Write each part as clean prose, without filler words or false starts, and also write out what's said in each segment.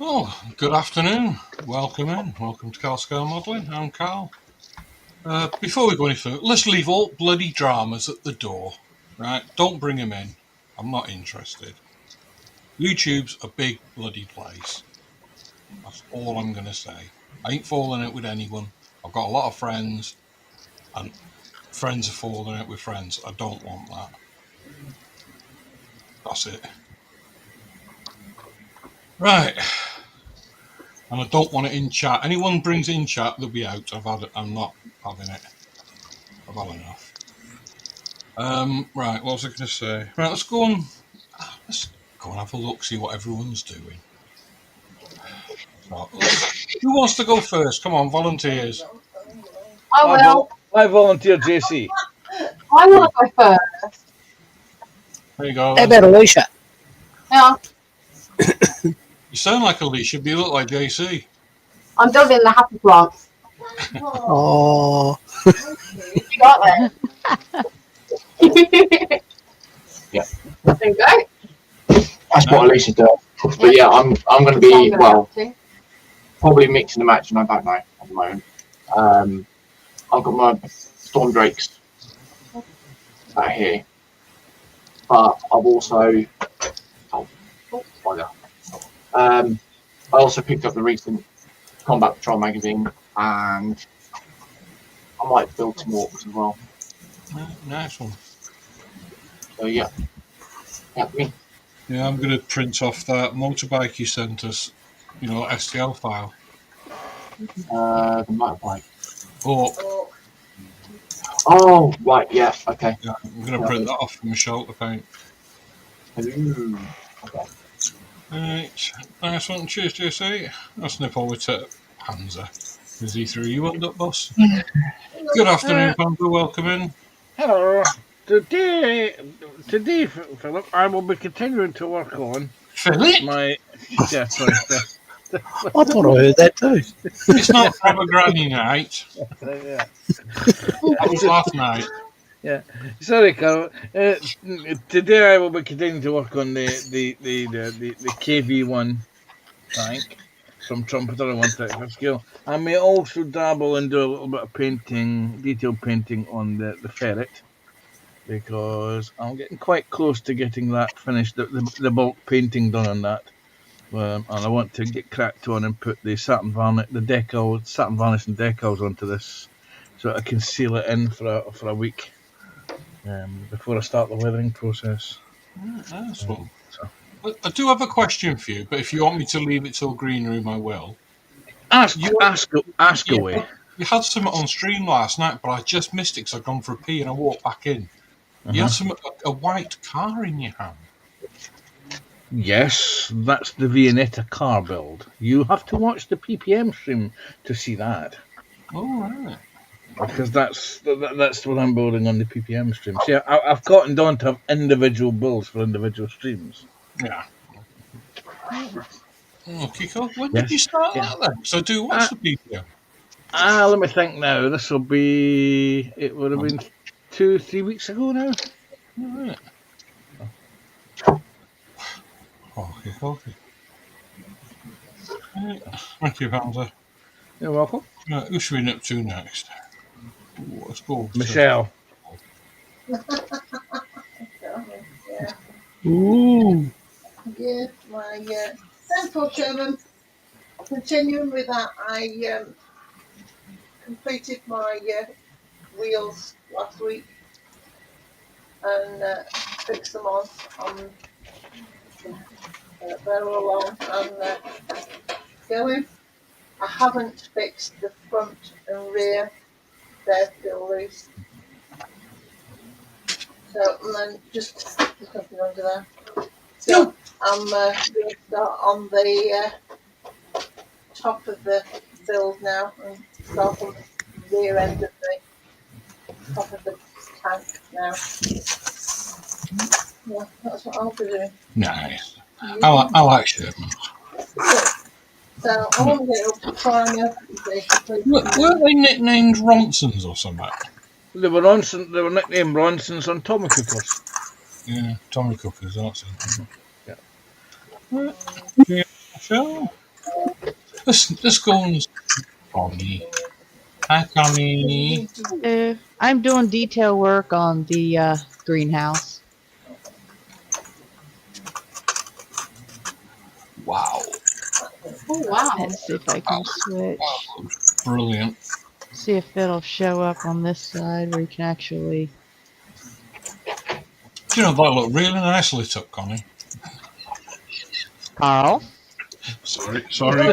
Oh, good afternoon. Welcome in. Welcome to Carl Scale Modelling. I'm Carl. Before we go any further, let's leave all bloody dramas at the door. Right? Don't bring them in. I'm not interested. YouTube's a big bloody place. That's all I'm going to say. I ain't falling out with anyone. I've got a lot of friends, and friends are falling out with friends. I don't want that. That's it. Right. And I don't want it in chat. Anyone brings in chat, they'll be out. I'm not having it. I've had enough. Right, what was I going to say? Right, let's go and have a look, see what everyone's doing. So, who wants to go first? Come on, volunteers. I will. I volunteer, JC. I want to go first. There you go. Hey, about Alicia. Yeah, You sound like Alicia, but you look like JC. I'm building the happy plants. Oh, You got that? Yeah. There you go. That's what Alicia does. But yeah, I'm going to be, probably mixing the match, and I don't know at the moment. I've got my Storm Drakes out here. But I've also... I also picked up the recent Combat Patrol magazine, and I might build some orcs as well. Nice one. So yeah. Me. Yeah, I'm going to print off that motorbike you sent us, STL file. The motorbike. Oh, right, yeah, okay. yeah, I'm going to print that off from my shoulder paint. Ooh, okay. Right, nice one. Cheers, JC. Let's nip over to Panzer. Is he through you on that bus? Good afternoon, Panzer. Welcome in. Hello. Today, Philip, I will be continuing to work on Philip? my. Yeah, sorry. I thought I heard that too. It's not Grandma Granny night. Yeah. That was last night. Yeah, sorry, Carl. Today I will be continuing to work on the KV1 tank from Trumpeter on 135 scale. I may also dabble and do a little bit of painting, detailed painting on the ferret, because I'm getting quite close to getting that finished, the bulk painting done on that. And I want to get cracked on and put the satin varnish and decals onto this, so I can seal it in for a week. Before I start the weathering process. Nice one. I do have a question for you, but if you want me to leave it till green room, I will. Ask away. You had some on stream last night, but I just missed it because I'd gone for a pee and I walked back in. You had a white car in your hand. Yes, that's the Viennetta car build. You have to watch the PPM stream to see that. Oh, right. Because that's what I'm building on the PPM stream. See, I've gotten down to have individual builds for individual streams. Yeah. Okay, cool. When did you start that then? So do watch the PPM. Let me think now. It would have been 2-3 weeks ago now. All right. Okay. Right. Thank you, Panzer. You're welcome. Right, who should we nip to next? Ooh, let's go. Michelle. Ooh. Yeah, thanks for Sherman. Continuing with that, I completed my wheels last week and fixed them on. They're all on and going. I haven't fixed the front and rear. They're still loose. So, and then just nothing under there. So, I'm going to start on the top of the build now and start on the rear end of the top of the tank now. Yeah, that's what I'll be doing. Nice. I like Sherman. So, I want to get up to primer, basically. Weren't they nicknamed Ronsons or something? They were nicknamed Ronsons on Tommy Cookers. Yeah, Tommy Cookers, that's it. Yeah. Yeah. Michelle? Let's go and see Connie. Hi, Connie. I'm doing detail work on the greenhouse. Wow. Oh wow. Let's see if I can switch. Brilliant. See if it'll show up on this side where you can actually. Do you know, that looked really nice lit up, Connie. Carl. Sorry,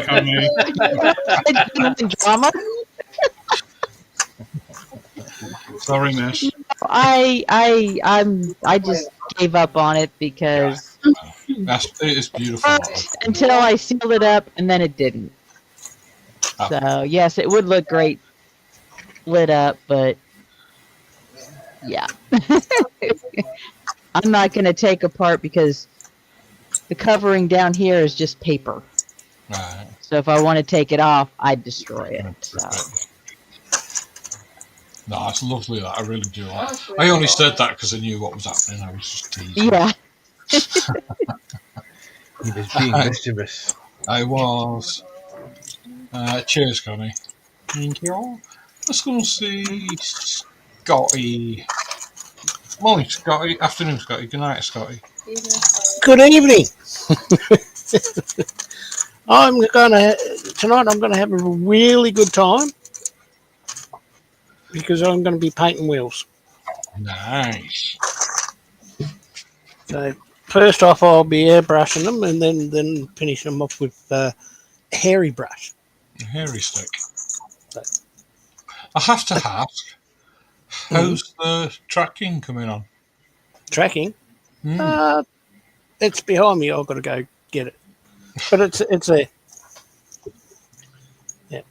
Connie. Drama. Sorry, miss. I just gave up on it because It is beautiful. until I sealed it up and then it didn't. Oh. So yes, it would look great lit up, but yeah. I'm not going to take apart because the covering down here is just paper. Right. So if I want to take it off, I'd destroy it. So. No, it's lovely. That I really do like. I only said that because I knew what was happening. I was just teasing. Yeah. He was being mischievous. I was. Cheers, Connie. Thank you. Let's go and see Scotty. Morning, Scotty. Afternoon, Scotty. Good night, Scotty. Good evening. Tonight I'm gonna have a really good time because I'm gonna be painting wheels. Nice. So first off, I'll be airbrushing them and then finish them off with hairy brush. A hairy stick. I have to ask, how's the tracking coming on? Tracking. It's behind me. I've got to go get it, but it's there. Yeah,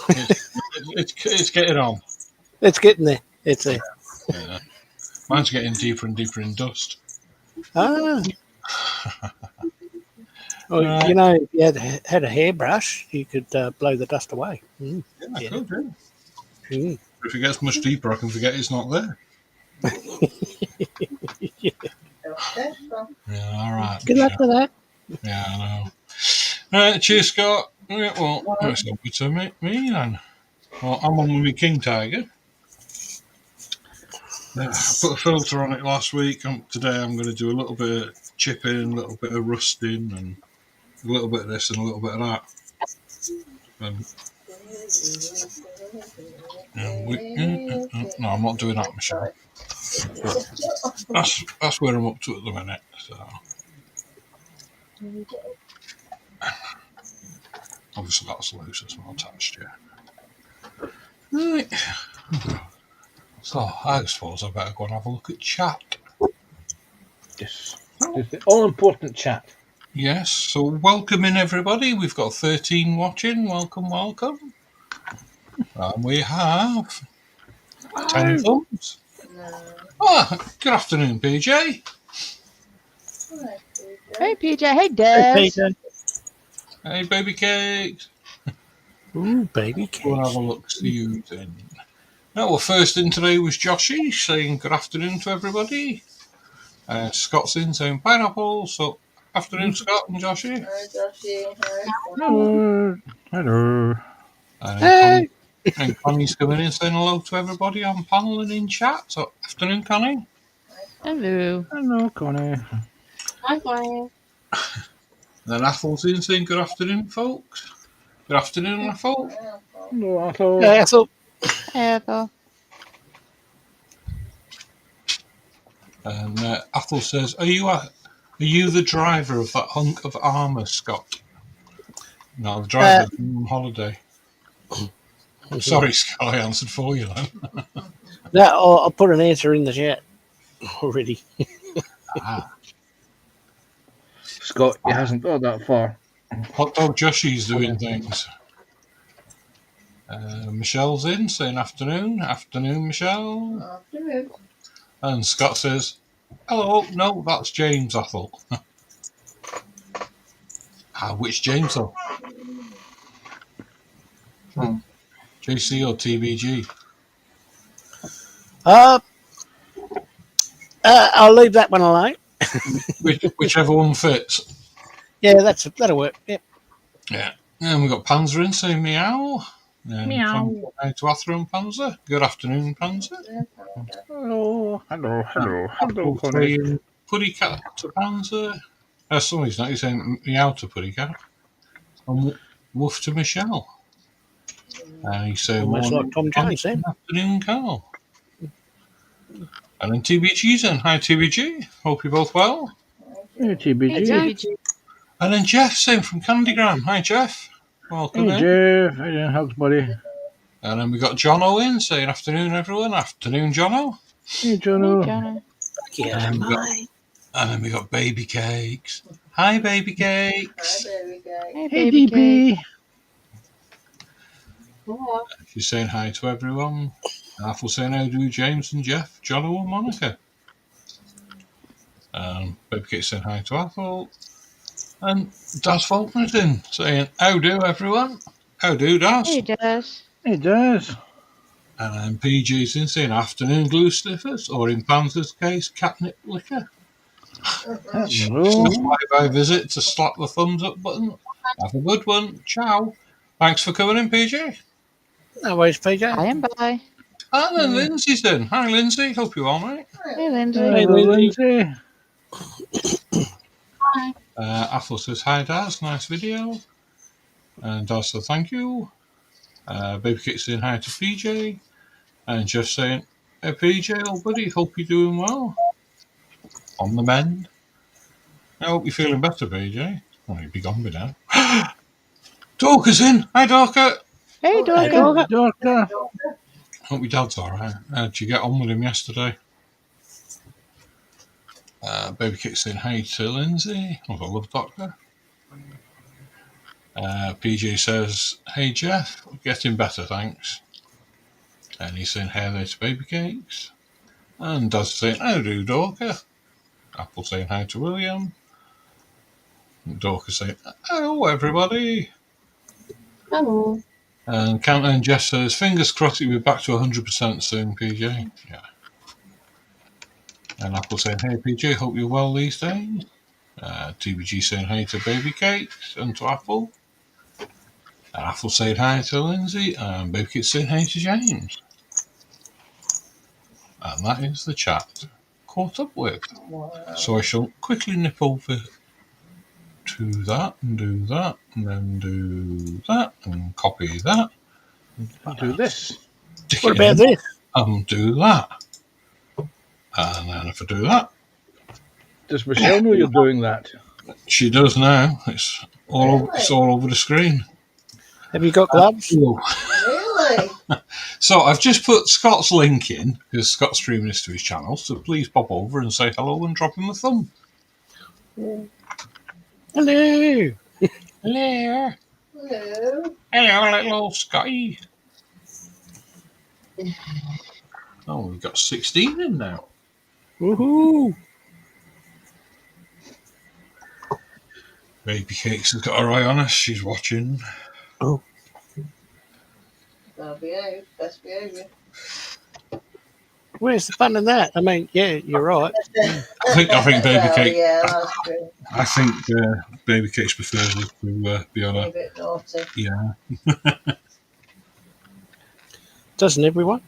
It's getting on. it's getting there. It's there. Yeah. Mine's getting deeper and deeper in dust. Ah. Well, you know, if you had a hairbrush, you could blow the dust away. Yeah, I Yeah. could, yeah. Mm. If it gets much deeper, I can forget it's not there. Yeah, all right. Good luck with that. Yeah, I know. All right, cheers, Scott. Yeah, well, that's not good to me then. Well, I'm on with my King Tiger. Yeah, I put a filter on it last week. Today I'm going to do a little bit of chipping, a little bit of rusting, and a little bit of this and a little bit of that. No, I'm not doing that, Michelle. But that's where I'm up to at the minute. So obviously that's loose, it's not attached yet. Right. So I suppose I better go and have a look at chat. Yes. The all important chat. Yes, so welcome in everybody. We've got 13 watching. Welcome. And we have 10 thumbs. Good afternoon, PJ. Hey PJ, hey Des. Peter. Hey, baby cakes. Ooh, baby We'll have cakes. a look, see who's in. Well, first in today was Joshy saying good afternoon to everybody. Scott's in saying pineapple. So, afternoon, Scott and Joshy. Hello. Hey. And Connie's coming in saying hello to everybody on panel and in chat. So, afternoon, Connie. Hello. Hello, Connie. Hi, Connie. Then Athel's in saying good afternoon, folks. Good afternoon, Athel. Hello, Athol. Yeah, I thought Hey Ethel. And Athel says, "Are you the driver of that hunk of armour, Scott?" No, the driver's on holiday. Sorry, Scott, I answered for you then. no, I'll put an answer in the chat already. Scott, he hasn't got that far. Hot Dog Joshy's doing things. Michelle's in saying afternoon. Afternoon, Michelle. Afternoon. And Scott says, hello. No, that's James, Athel. Which James, though? JC or TBG? I'll leave that one alone. Whichever one fits. Yeah, that'll work. Yep. Yeah. And we've got Panzer in saying meow. And Meow. Hi to Arthur and Panzer. Good afternoon, Panzer. Hello, hello, hello, hello, Apple Connie. saying Puddy Cat to Panzer. Somebody's not. He's saying meow to Puddy Cat. And woof to Michelle. And he's saying Almost morning, like Tom Connie, Jones, then. good afternoon, Carl. And then TBG's in. Hi, TBG. Hope you're both well. Hey, TBG. And then Jeff saying from Candygram. Hi, Jeff. Welcome Hey, in. Jeff. How you doing, hugs, buddy? And then we got Jono in saying afternoon, everyone. Afternoon, Jono. Hey, Jono. Yeah, And then we got Baby Cakes. Hi, Baby Cakes. There we go. Hey, DP. Hello. She's saying hi to everyone. Apple saying how do James and Jeff, Jono and Monica. Baby Cakes saying hi to Apple. And Daz Faulkner's in saying how do everyone. How do Daz? Hey, Daz. Hey, Daz. And then PG's in saying afternoon glue sniffers, or in Panzer's case, catnip liquor. Hello. Fly-by visit to slap the thumbs up button. Have a good one. Ciao. Thanks for coming in, PG. No worries, PJ. By and by. And then Lindsay's in. Hi, Lindsay. Hope you're all right. Hey, Lindsay. Hey, Hello, Lindsay. Lindsay. Apple says hi, Daz. Nice video. And Daz says thank you. Baby Kit's saying hi to PJ. And Jeff saying, hey, PJ, old buddy, hope you're doing well. On the mend. I hope you're feeling better, PJ. Oh, you'd be gone by now. Dorca's in. Hi, Dorca. Hey, Hey, Dorca. Dorca. Hope your dad's all right. How'd you get on with him yesterday? Baby Kit's saying hi to Lindsay. Oh, I love Doctor. PJ says, hey, Jeff, getting better, thanks. And he's saying, hey there to Baby Cakes. And Dad's saying, how do, Dorca? Apple saying hi to William. And Dorca saying, hello, everybody. Hello. And Cam and Jeff says, fingers crossed you'll be back to 100% soon, PJ. Yeah. And Apple saying, hey, PJ, hope you're well these days. TBG saying hey to Baby Cakes and to Apple. And Apple saying hi to Lindsay. And Baby Cakes saying hey to James. And that is the chat caught up with. Wow. So I shall quickly nip over to that and do that and then do that and copy that. Do this. Stick What it about in this? and do that. And then if I do that, Does Michelle know you're doing that? she does now. It's all over the screen. Have you got gloves? Really? So I've just put Scott's link in because Scott's streaming this to his channel. So please pop over and say hello and drop him a thumb. Hello. Hello. Hello. Hello, little Scotty. Oh, we've got 16 in now. Woohoo. Baby Cakes has got her eye on us. She's watching. Oh. I'll behave. Best behaviour. Where's the fun in that? I mean, yeah, you're right. I think Baby Well, Cake. yeah, that's true. I think Baby Cakes prefers us to be on Be a her. bit naughty. Yeah. Doesn't everyone?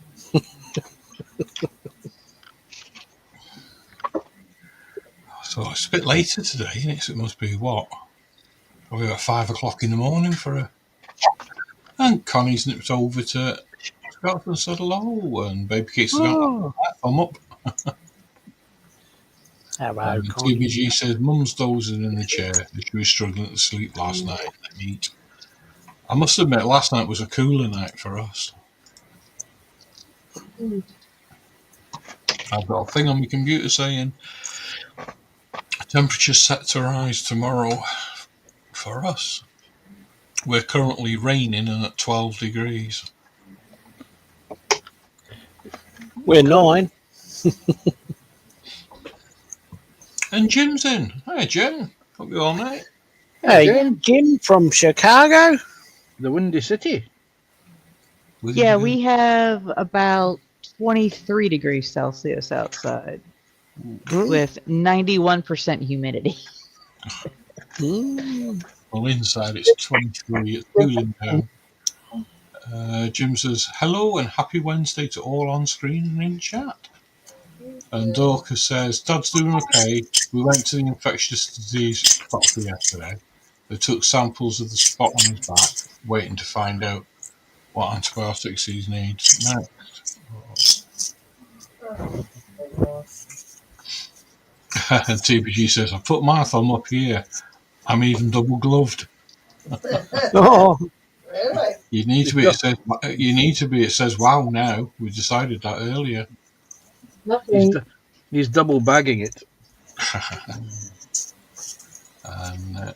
So it's a bit later today, isn't it? So it must be what? Probably about 5 o'clock in the morning for her. And Connie's nipped over to Scott and said hello. And Baby Cakes has got that thumb up. Hello, And Connie. TBG says, Mum's dozing in the chair. She was struggling to sleep last night in the heat. I must admit, last night was a cooler night for us. I've got a thing on my computer saying temperature set to rise tomorrow for us. We're currently raining and at 12 degrees. We're 9. And Jim's in. Hi, Jim. Hope you're all right. Hey, Jim from Chicago. The Windy City. Yeah, we have about 23 degrees Celsius outside with 91% humidity. Well, inside it's 23. It's cooling down. Jim says, hello and happy Wednesday to all on screen and in chat. And Dorcas says, Dad's doing okay. We went to the infectious disease doctor yesterday. They took samples of the spot on his back, waiting to find out what antibiotics he needs next. And TPG says, I put my thumb up here. I'm even double gloved. Oh, Really? You need to be. It says wow now. We decided that earlier. Lovely. He's double bagging it. And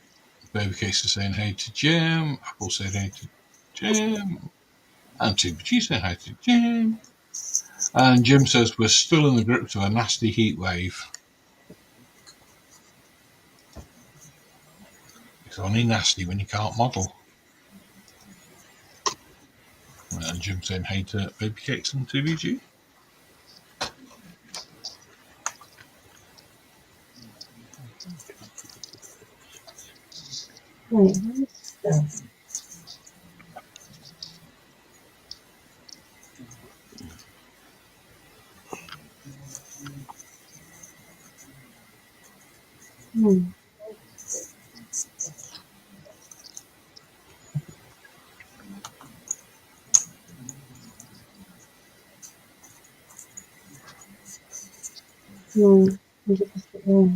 Baby Case is saying hey to Jim. Apple saying hey to Jim. And TPG saying hi to Jim. And Jim says we're still in the grips of a nasty heat wave. It's only nasty when you can't model. And Jim saying hey to Baby Cakes and TPG. Right, where's this? Hmm. Where's it supposed to go?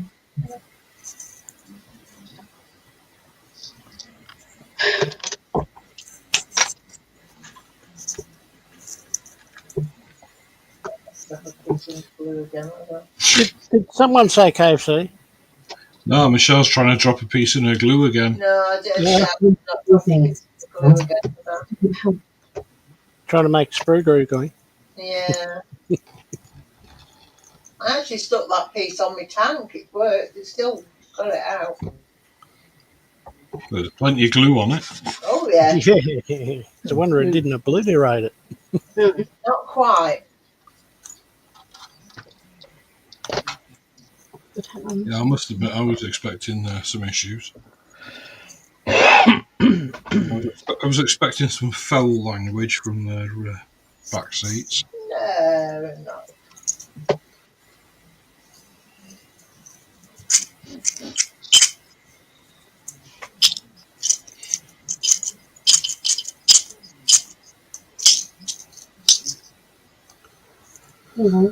Stuff a piece of glue again. did someone say KFC? No, Michelle's trying to drop a piece in her glue again. No, I did. Yeah. I'm not dropping glue again for that. Trying to make a sprue glue going. Yeah. I actually stuck that piece on my tank. It worked. It still got it out. There's plenty of glue on it. Oh yeah. It's a wonder it didn't obliterate it. Not quite. Yeah, I must admit, I was expecting some issues. I was expecting some foul language from their back seats. No, no. Mm-hmm.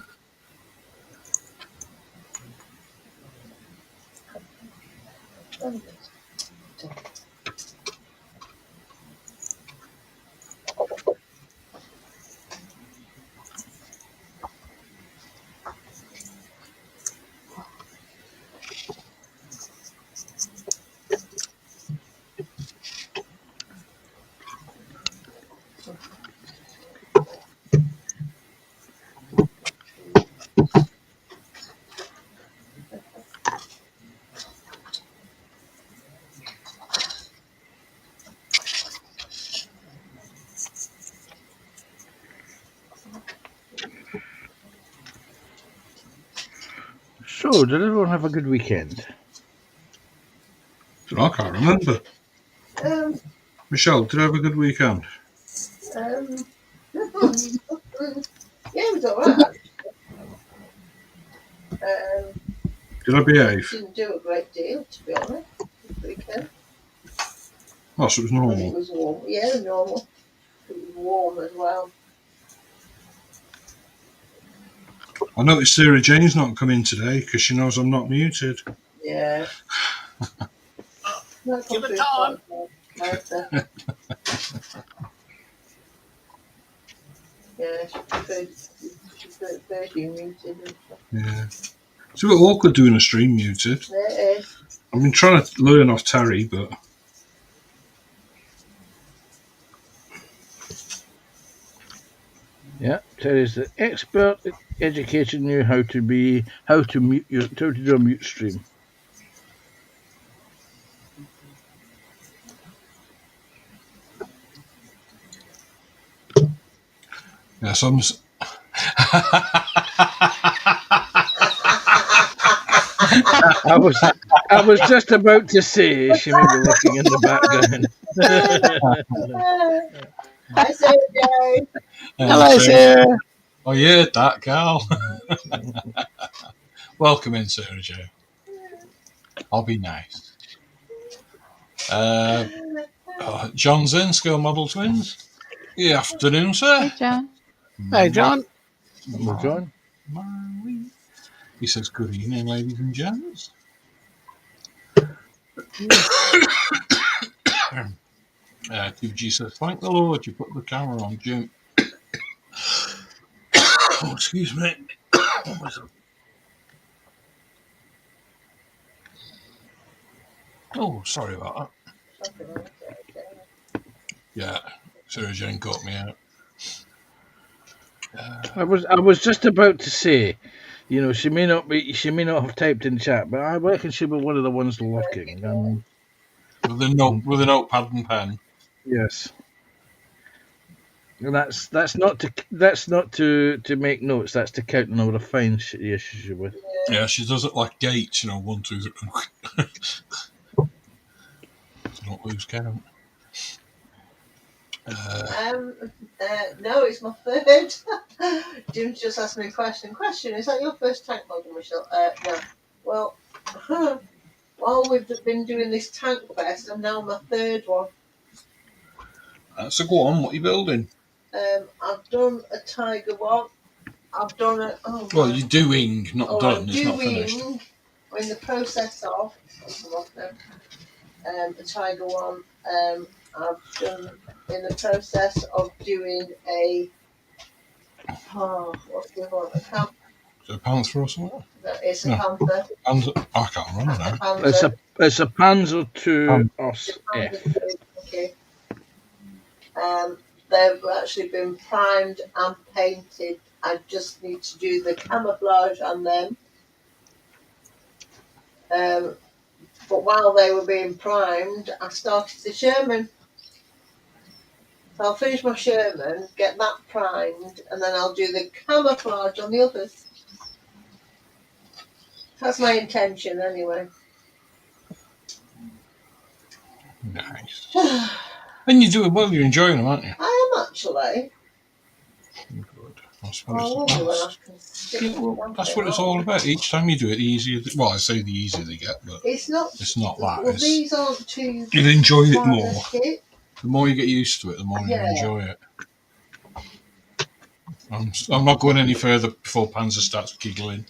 So, did everyone have a good weekend? I can't remember. Um, Michelle, did I have a good weekend? yeah, it was alright. Did I behave? Didn't do a great deal, to be honest, this weekend. Oh, so it was But it normal. was warm. Yeah, normal. It was warm as well. I noticed Sarah Jane's not come in today because she knows I'm not muted. Yeah. Give it time. Yeah, she prefers you muted and stuff. Yeah. It's a bit awkward doing a stream muted. It is. I've been trying to learn off Terry, but Yeah, Terry's the expert at educating you how to do a mute stream. yeah, some. I was just about to say she may be looking in the background. Hi, Sergey. Hello, Sarah. Sarah. Oh, yeah, that Carl. Welcome in, Sarah Jo. I'll be nice. John's in, Scale Model Twins. Good afternoon, sir. Hey, John. Hey, John. Hello, John. He says, good evening, ladies and gents. TVG says, thank the Lord you put the camera on, Jim. Oh, excuse me. Oh, sorry about that. Yeah, Sarah Jane caught me out. I was just about to say, she may not have typed in chat, but I reckon she'll be one of the ones looking. With a notepad and pen. Yes. And that's not to make notes. That's to count the number of fines she issues you with. Yeah, she does it like gates, 1, 2, 3. So not lose count. No, it's my third. Jim's just asked me a question. Is that your first tank model, Michelle? No. Well, while we've been doing this Tankfest, I'm now my third one. So go on, what are you building? I've done a Tiger one. I've done a. Oh, well, you're doing, not done. I'm it's not finished. I'm in the process of. A Tiger one. I've done in the process of doing a. What's the other one? A camp. Is it a Panther or something? It's a Panther. Panther. I can't remember now. It's a Panzer II Os F. Okay. They've actually been primed and painted. I just need to do the camouflage on them. But while they were being primed, I started the Sherman. So I'll finish my Sherman, get that primed, and then I'll do the camouflage on the others. That's my intention anyway. Nice. And you're doing well, you're enjoying them, aren't you? I am actually. Good. That's what it's all about. Each time you do it, the easier. Well, I say the easier they get, but it's not that. Well, these aren't too. You'll enjoy it more. The more you get used to it, the more you enjoy it. I'm not going any further before Panzer starts giggling.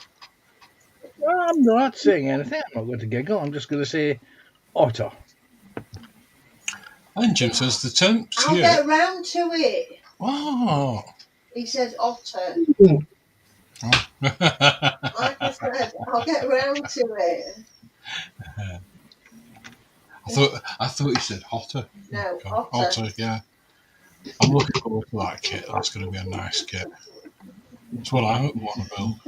Well, I'm not saying anything. I'm not going to giggle. I'm just going to say otter. And Jim says the temps I'll get round to it. Oh. He says otter. Like I said, I'll get round to it. I thought you said hotter. No, otter, yeah. I'm looking forward to that kit. That's going to be a nice kit. It's what I want to build.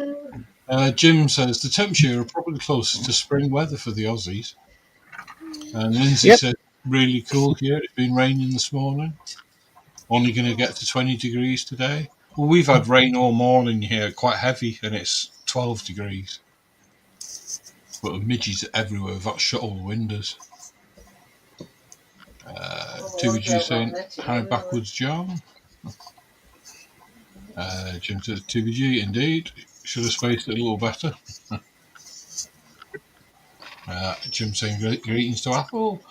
Jim says the temps here are probably closer to spring weather for the Aussies. And Lindsay said, really cool here. It's been raining this morning. Only going to get to 20 degrees today. Well, we've had rain all morning here, quite heavy, and it's 12 degrees. But the midges are everywhere. We've got to shut all the windows. 2G saying, hi backwards, John. Jim says, 2G, indeed. Should have spaced it a little better. Jim saying, greetings to Apple.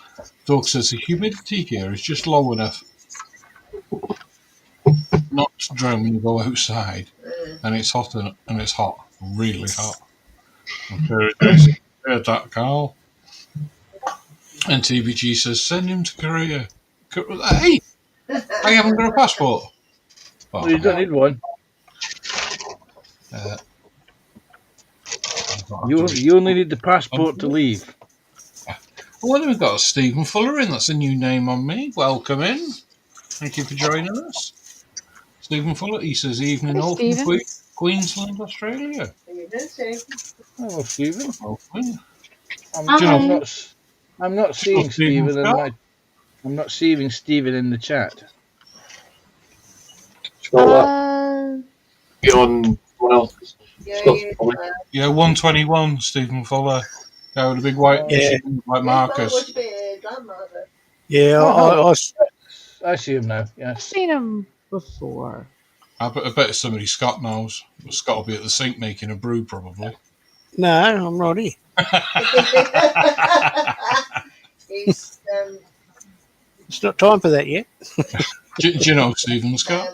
Doug says, the humidity here is just low enough not to drown when you go outside. And it's hot, and it's hot. Really hot. I'm sure heard that, Carl. And TVG says, send him to Korea. Hey! I haven't got a passport. Well, you don't need one. You only need the passport to leave. Well, then we've got Stephen Fuller in. That's a new name on me. Welcome in. Thank you for joining us. Stephen Fuller, he says, evening all from Queensland, Australia. Hello, Stephen. I'm not seeing Stephen in I'm not seeing Stephen in the chat. Be on someone else's. Yeah, Scott's you. probably. Yeah, 121, Stephen Fuller. Yeah, with a big white Yeah. machine like Yes, Marcus. would be a grandmother. Yeah, Oh. I see him now. I've Yes. seen him before. I bet it's somebody Scott knows. Scott will be at the sink making a brew, probably. no, I'm right here. He's It's not time for that yet. Do you know Stephen Scott?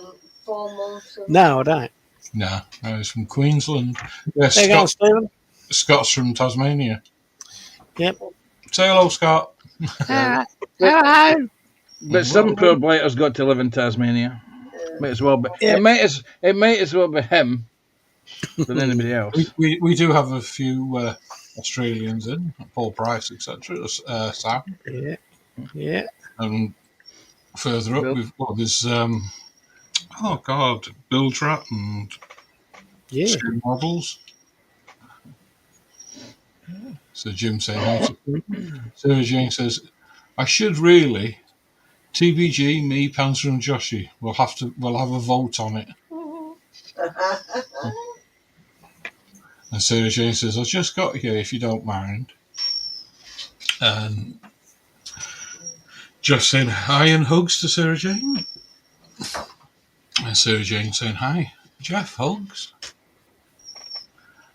4 months. No, I don't. No, he's from Queensland. Yeah, There you go, Stephen. Scott's from Tasmania. Yep. Say hello, Scott. Hello. But some poor blighter's got to live in Tasmania. Might as well be. Yeah. It might as well be him than anybody else. We do have a few Australians in, Paul Price, etc. Sam, Yeah. Yeah. and further up Bill. there's Bill Trapp and Yeah. Stu Models. So Jim saying hi to Sarah Jane says, I should really TBG, me, Panzer and Joshy. We'll have a vote on it. And Sarah Jane says, I just got here if you don't mind. And Josh saying hi and hugs to Sarah Jane. And Sarah Jane saying hi. Jeff, hugs.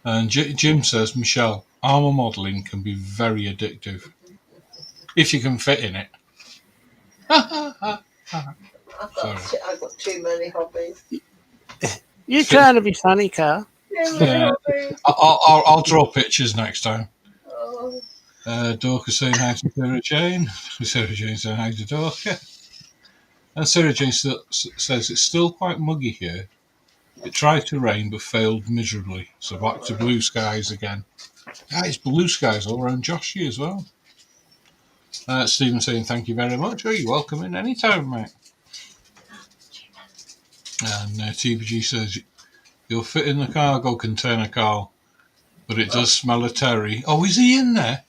And Jim says, Michelle, armour modelling can be very addictive. If you can fit in it. I've got too many hobbies. You're trying to be funny, Carl. Yeah. I'll draw pictures next time. Oh. Dorcas saying hi to Sarah Jane. Sarah Jane saying hi to Dorcas. And Sarah Jane says it's still quite muggy here. It tried to rain but failed miserably. So back to blue skies again. Yeah, it's blue skies all around Joshy as well. Stephen saying thank you very much. Oh, you're welcome in anytime, mate. And TBG says you'll fit in the cargo container, Carl, but it does smell of terry. Oh, is he in there?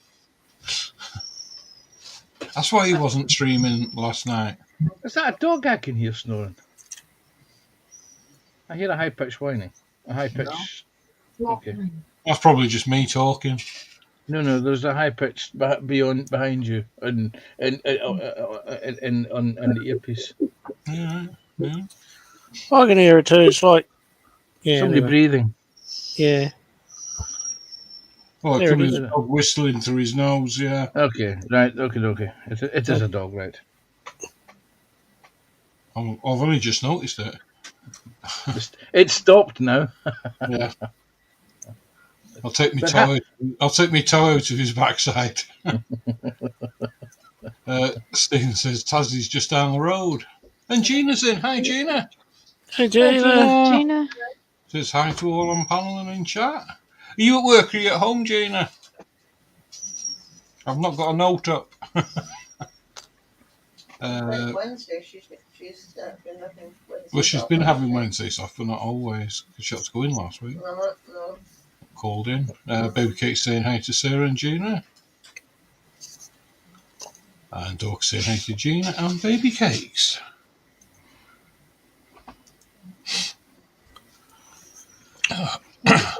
That's why he wasn't streaming last night. Is that a dog I can hear snoring? I hear a high pitched whining. A high pitch. Okay. That's probably just me talking. No, there's a high pitched behind you and on the earpiece. Yeah. I can hear it too. It's like, yeah, Somebody anyway. breathing. Yeah. Oh, There it it could is. be a dog whistling through his nose, yeah. Okay, right, okay. It is a dog, right? I've only just noticed it. It's stopped now. Yeah. I'll take my toe out of his backside. Stephen says Tassie's just down the road. And Gina's in. Hi, Gina. Hey, Gina. Gina. Says hi to all on panel and in chat. Are you at work or are you at home, Gina? I've not got a note up. Wednesday, she's been having Wednesday. Well, she's been having Wednesdays off, but not always, because she had to go in last week. No. Called in. Baby Kate's saying hi to Sarah and Gina. And Dork saying hi to Gina and Baby Cakes.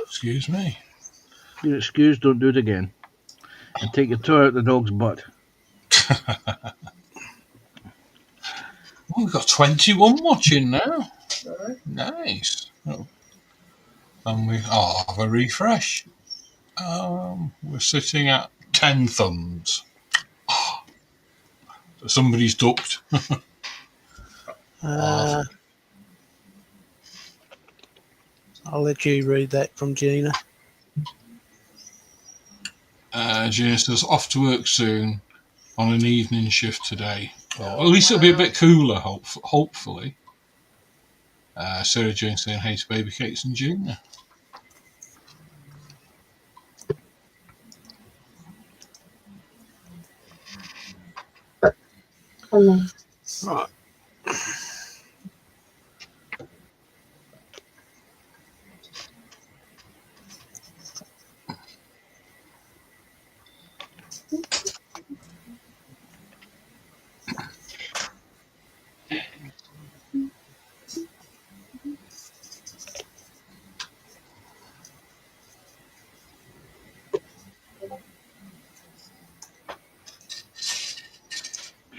Excuse me. You're excused, don't do it again. And take your toe out the dog's butt. Oh, we've got 21 watching now. Right. Nice. Oh. And we have a refresh. We're sitting at 10 thumbs. Somebody's ducked. I'll let you read that from Gina. Gina says off to work soon on an evening shift today. At least it'll be a bit cooler, hopefully. Sarah Jane saying hey to Baby Cakes and Gina. Right.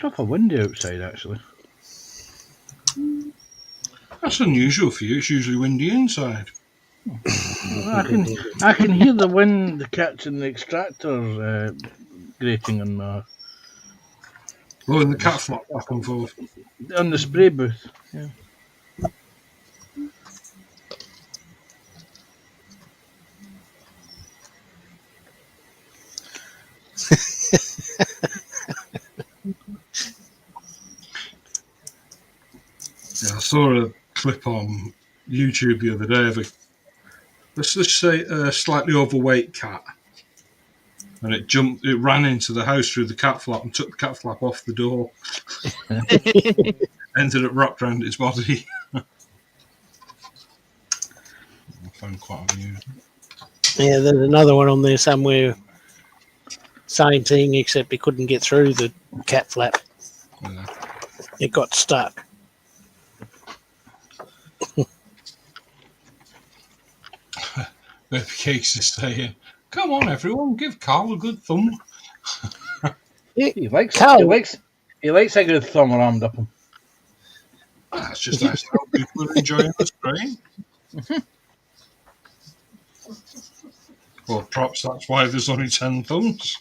proper windy outside, actually. That's unusual for you. It's usually windy inside. I can hear the wind catching the extractor grating Oh, and the cat flap back and forth. on the spray booth. Yeah. Yeah, I saw a clip on YouTube the other day of let's just say a slightly overweight cat, and it ran into the house through the cat flap and took the cat flap off the door. Ended up wrapped around its body. I found quite amusing. Yeah, there's another one on there somewhere. Same thing, except it couldn't get through the cat flap. Yeah. It got stuck. Baby Cakes is saying, "Come on, everyone, give Carl a good thumb." He likes Carl- he likes a good thumb rammed up him. That's just how people are enjoying the stream. Well, perhaps that's why there's only 10 thumbs.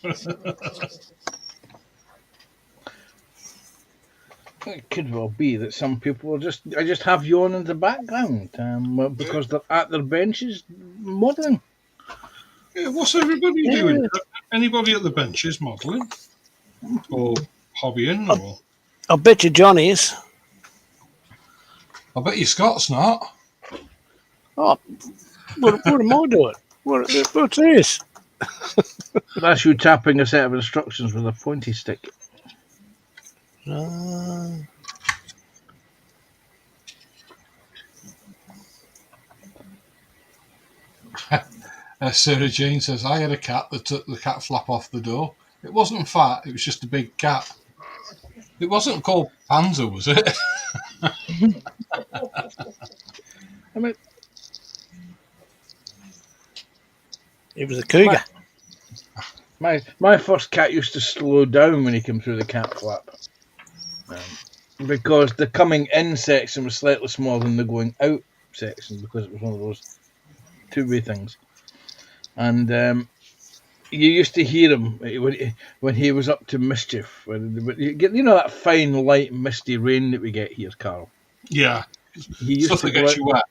It could well be that some people I just have you on in the background because they're at their benches modelling. Yeah, what's everybody doing? Anybody at the benches modelling? Or hobbying? Or I bet you John is. I bet you Scott's not. Oh, what am I doing? What's this? That's you tapping a set of instructions with a pointy stick. Sarah Jane says, I had a cat that took the cat flap off the door. It wasn't fat, it was just a big cat. It wasn't called Panzer, was it? I mean, It was a cougar. my first cat used to slow down when he came through the cat flap. Because the coming in section was slightly smaller than the going out section because it was one of those two-way things. And you used to hear him when he was up to mischief. When you get that fine, light, misty rain that we get here, Carl. Yeah. He used Stuff to that gets you wet.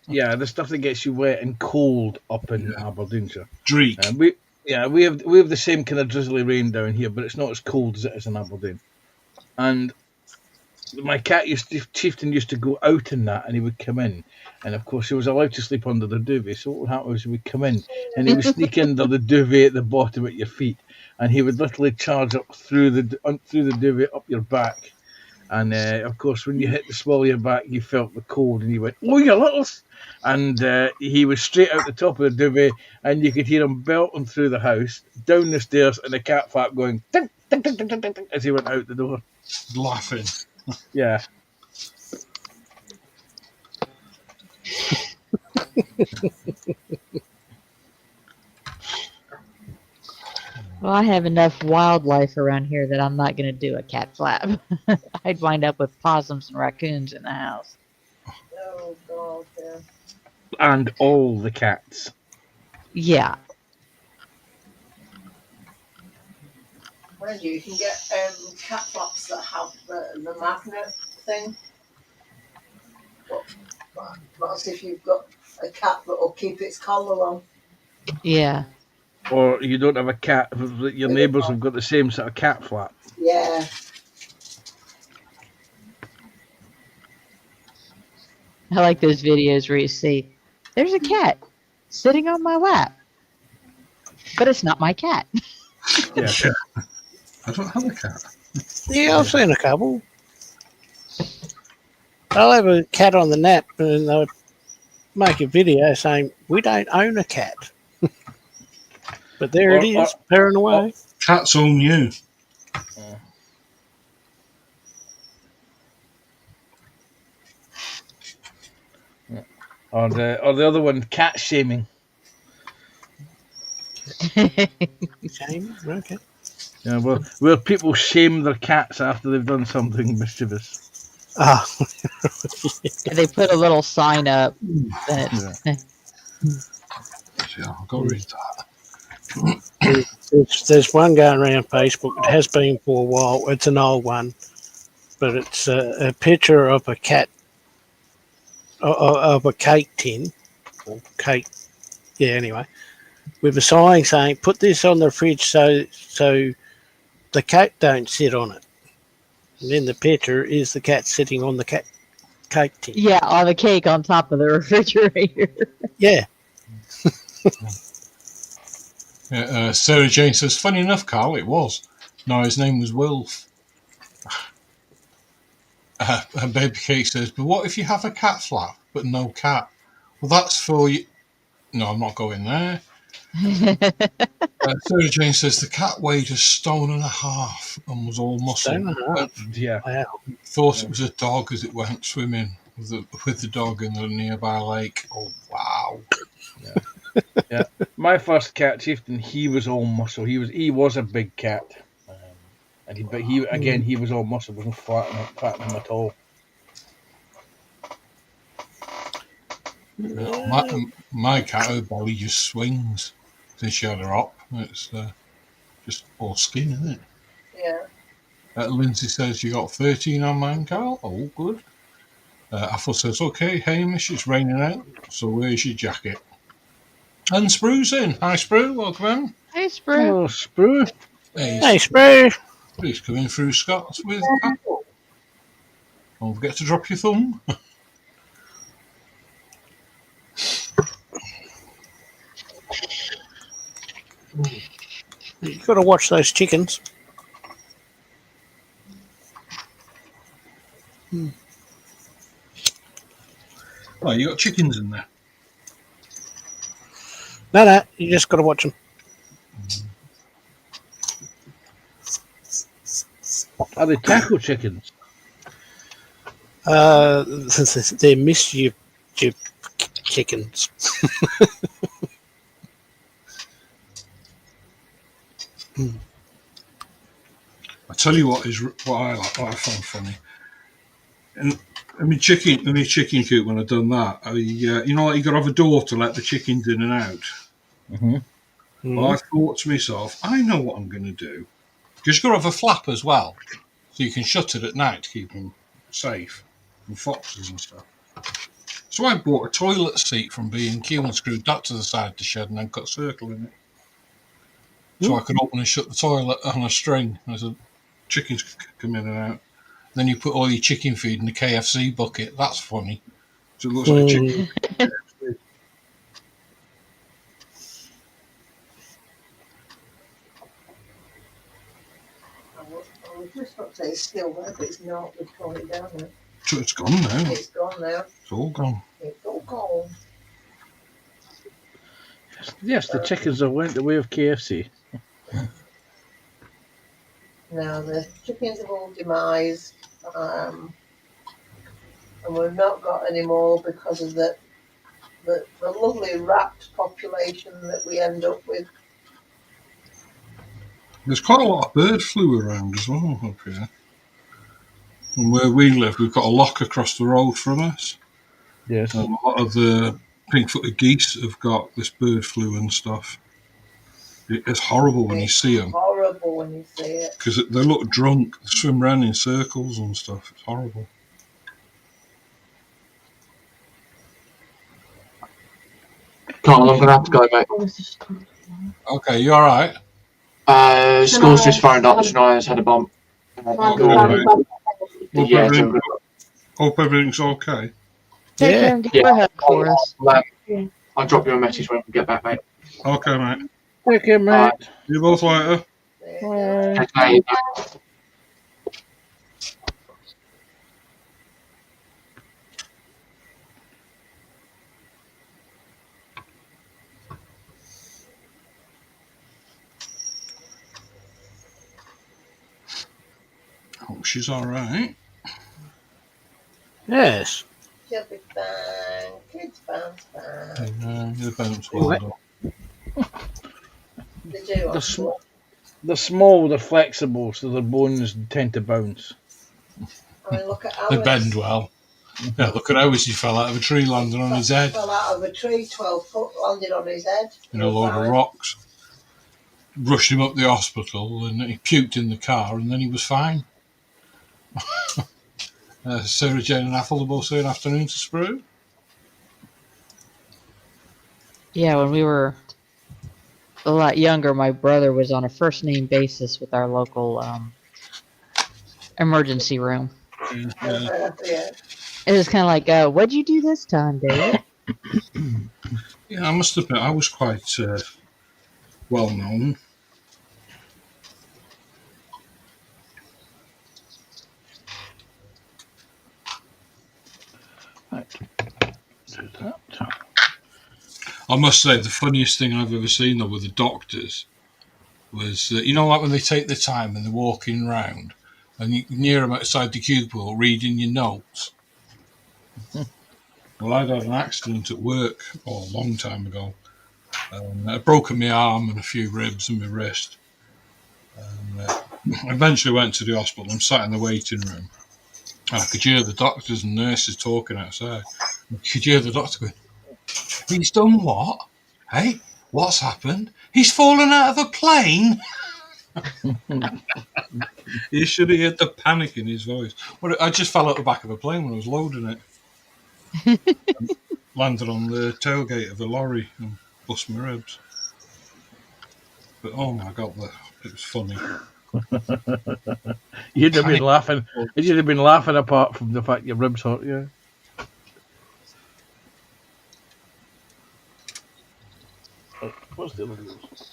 Yeah, the stuff that gets you wet and cold up in Aberdeenshire. Dreek. We have the same kind of drizzly rain down here, but it's not as cold as it is in Aberdeen. And my cat Chieftain used to go out in that, and he would come in, and of course he was allowed to sleep under the duvet. So what would happen was he would come in, and he would sneak under the duvet at the bottom at your feet, and he would literally charge up through the duvet up your back. And of course, when you hit the small of your back, you felt the cold, and he went, "Oh, you littles!" And he was straight out the top of the duvet, and you could hear him belting through the house, down the stairs, and the cat flap going tick, tick, tick, tick, tick, tick, as he went out the door. Laughing. Yeah. Well, I have enough wildlife around here that I'm not going to do a cat flap. I'd wind up with possums and raccoons in the house. Oh, God, yeah. And all the cats. Yeah. Mind you can get cat flaps that have the magnet thing. But that's if you've got a cat that will keep its collar on. Yeah. Or you don't have a cat, your neighbours have got the same sort of cat flap. Yeah. I like those videos where you see, there's a cat sitting on my lap, but it's not my cat. Yeah. I don't have a cat. Yeah, I've seen a couple. I'll have a cat on the nap, and they'll make a video saying, we don't own a cat. But there it is, purring away. Cats own you. Or the other one, cat shaming. Shame. Okay. Yeah, well, where people shame their cats after they've done something mischievous. Ah, They put a little sign up that Yeah, I've got to read that. there's one going around Facebook. It has been for a while. It's an old one, but it's a picture of a cat, of a cake tin, or cake. Yeah, anyway, with a sign saying, "Put this on the fridge so the cat don't sit on it." And then the picture is the cat sitting on the cake tin. yeah, on the cake on top of the refrigerator. Yeah. Yeah, Sarah Jane says, funny enough, Carl, it was. No, his name was Wilf. And Baby Cake says, but what if you have a cat flap, but no cat? Well, that's for you. No, I'm not going there. Sarah Jane says, the cat weighed a stone and a half and was all muscle. Stone and a half. Yeah. Wow. Thought it was a dog as it went swimming with the dog in the nearby lake. Oh, wow. Yeah. My first cat, Chieftain, he was all muscle. He was a big cat. But he was all muscle, wasn't fat him at all. My cat, her belly just swings since she had her up. It's just all skin, isn't it? Yeah. Lindsay says you got 13 on mine, Carl. Oh, good. Athel says, okay, Hamish, it's raining out, so where's your jacket? And Sprue's in. Hi, Sprue, welcome in. Hey, Sprue. Oh, Sprue. Hey, Sprue. He's coming through Scott's with Apple. Don't forget to drop your thumb. You've got to watch those chickens. Oh, you got chickens in there. No, you just got to watch them. Are they taco chickens? They're mischief chickens. I tell you what I found funny. And I mean, chicken coop. When I've done that, you know, like you got to have a door to let the chickens in and out. Mm-hmm. Well, I thought to myself, I know what I'm going to do, because you've got to have a flap as well, so you can shut it at night to keep them safe from foxes and stuff. So I bought a toilet seat from B&Q and screwed that to the side of the shed and then cut a circle in it, so I could open and shut the toilet on a string as the chickens could come in and out. Then you put all your chicken feed in the KFC bucket. That's funny. So it looks like a chicken. I was just about to say it's still there, but it's not. We've torn it down now. So it's gone now. It's gone now. It's all gone. It's all gone. Yes, the chickens have went the way of KFC. Now the chickens have all demised, and we've not got any more because of the lovely rat population that we end up with. There's quite a lot of bird flu around as well up here. And where we live, we've got a lock across the road from us. Yes. And a lot of the pink-footed geese have got this bird flu and stuff. It's horrible when you see them. Horrible when you see it. Because they look drunk, they swim around in circles and stuff. It's horrible. Carl, I'm going to have to go, mate. Okay, you all right? School's just phoned up. Shania's had a bump. Yeah, so Hope everything's okay. Take Yeah. care and give her a hug for us. I'll drop you a message when we get back, mate. Okay, mate. Take care, mate. You both later. Okay. Hope she's all right. Yes. She'll be fine. Kids bounce back. The bounce well done. They do. They're small, they're flexible, so their bones tend to bounce. I mean, look at They ours. bend well. Yeah, look at ours. He fell out of a tree, landing on his head. Fell out of a tree, 12 foot, landed on his head. In a load of rocks. Rushed him up the hospital, and he puked in the car, and then he was fine. Sarah Jane and Ethel are both saying afternoon to Sprue. Yeah, when we were a lot younger, my brother was on a first name basis with our local emergency room. Yeah. It was kind of like, what'd you do this time, David? Yeah, I must admit, I was quite well known. Right. Do that. I must say, the funniest thing I've ever seen, though, with the doctors was, like when they take the time and they're walking round and you can hear them outside the cubicle reading your notes. Well, I'd had an accident at work a long time ago. I'd broken my arm and a few ribs and my wrist. And eventually went to the hospital. I'm sat in the waiting room. And I could hear the doctors and nurses talking outside. I could hear the doctor going, "He's done what? Hey, what's happened? He's fallen out of a plane." You should have heard the panic in his voice. Well, I just fell out the back of a plane when I was loading it. Landed on the tailgate of a lorry and bust my ribs. But oh my God, it was funny. You'd have been laughing. You'd have been laughing apart from the fact your ribs hurt you. What's the other news?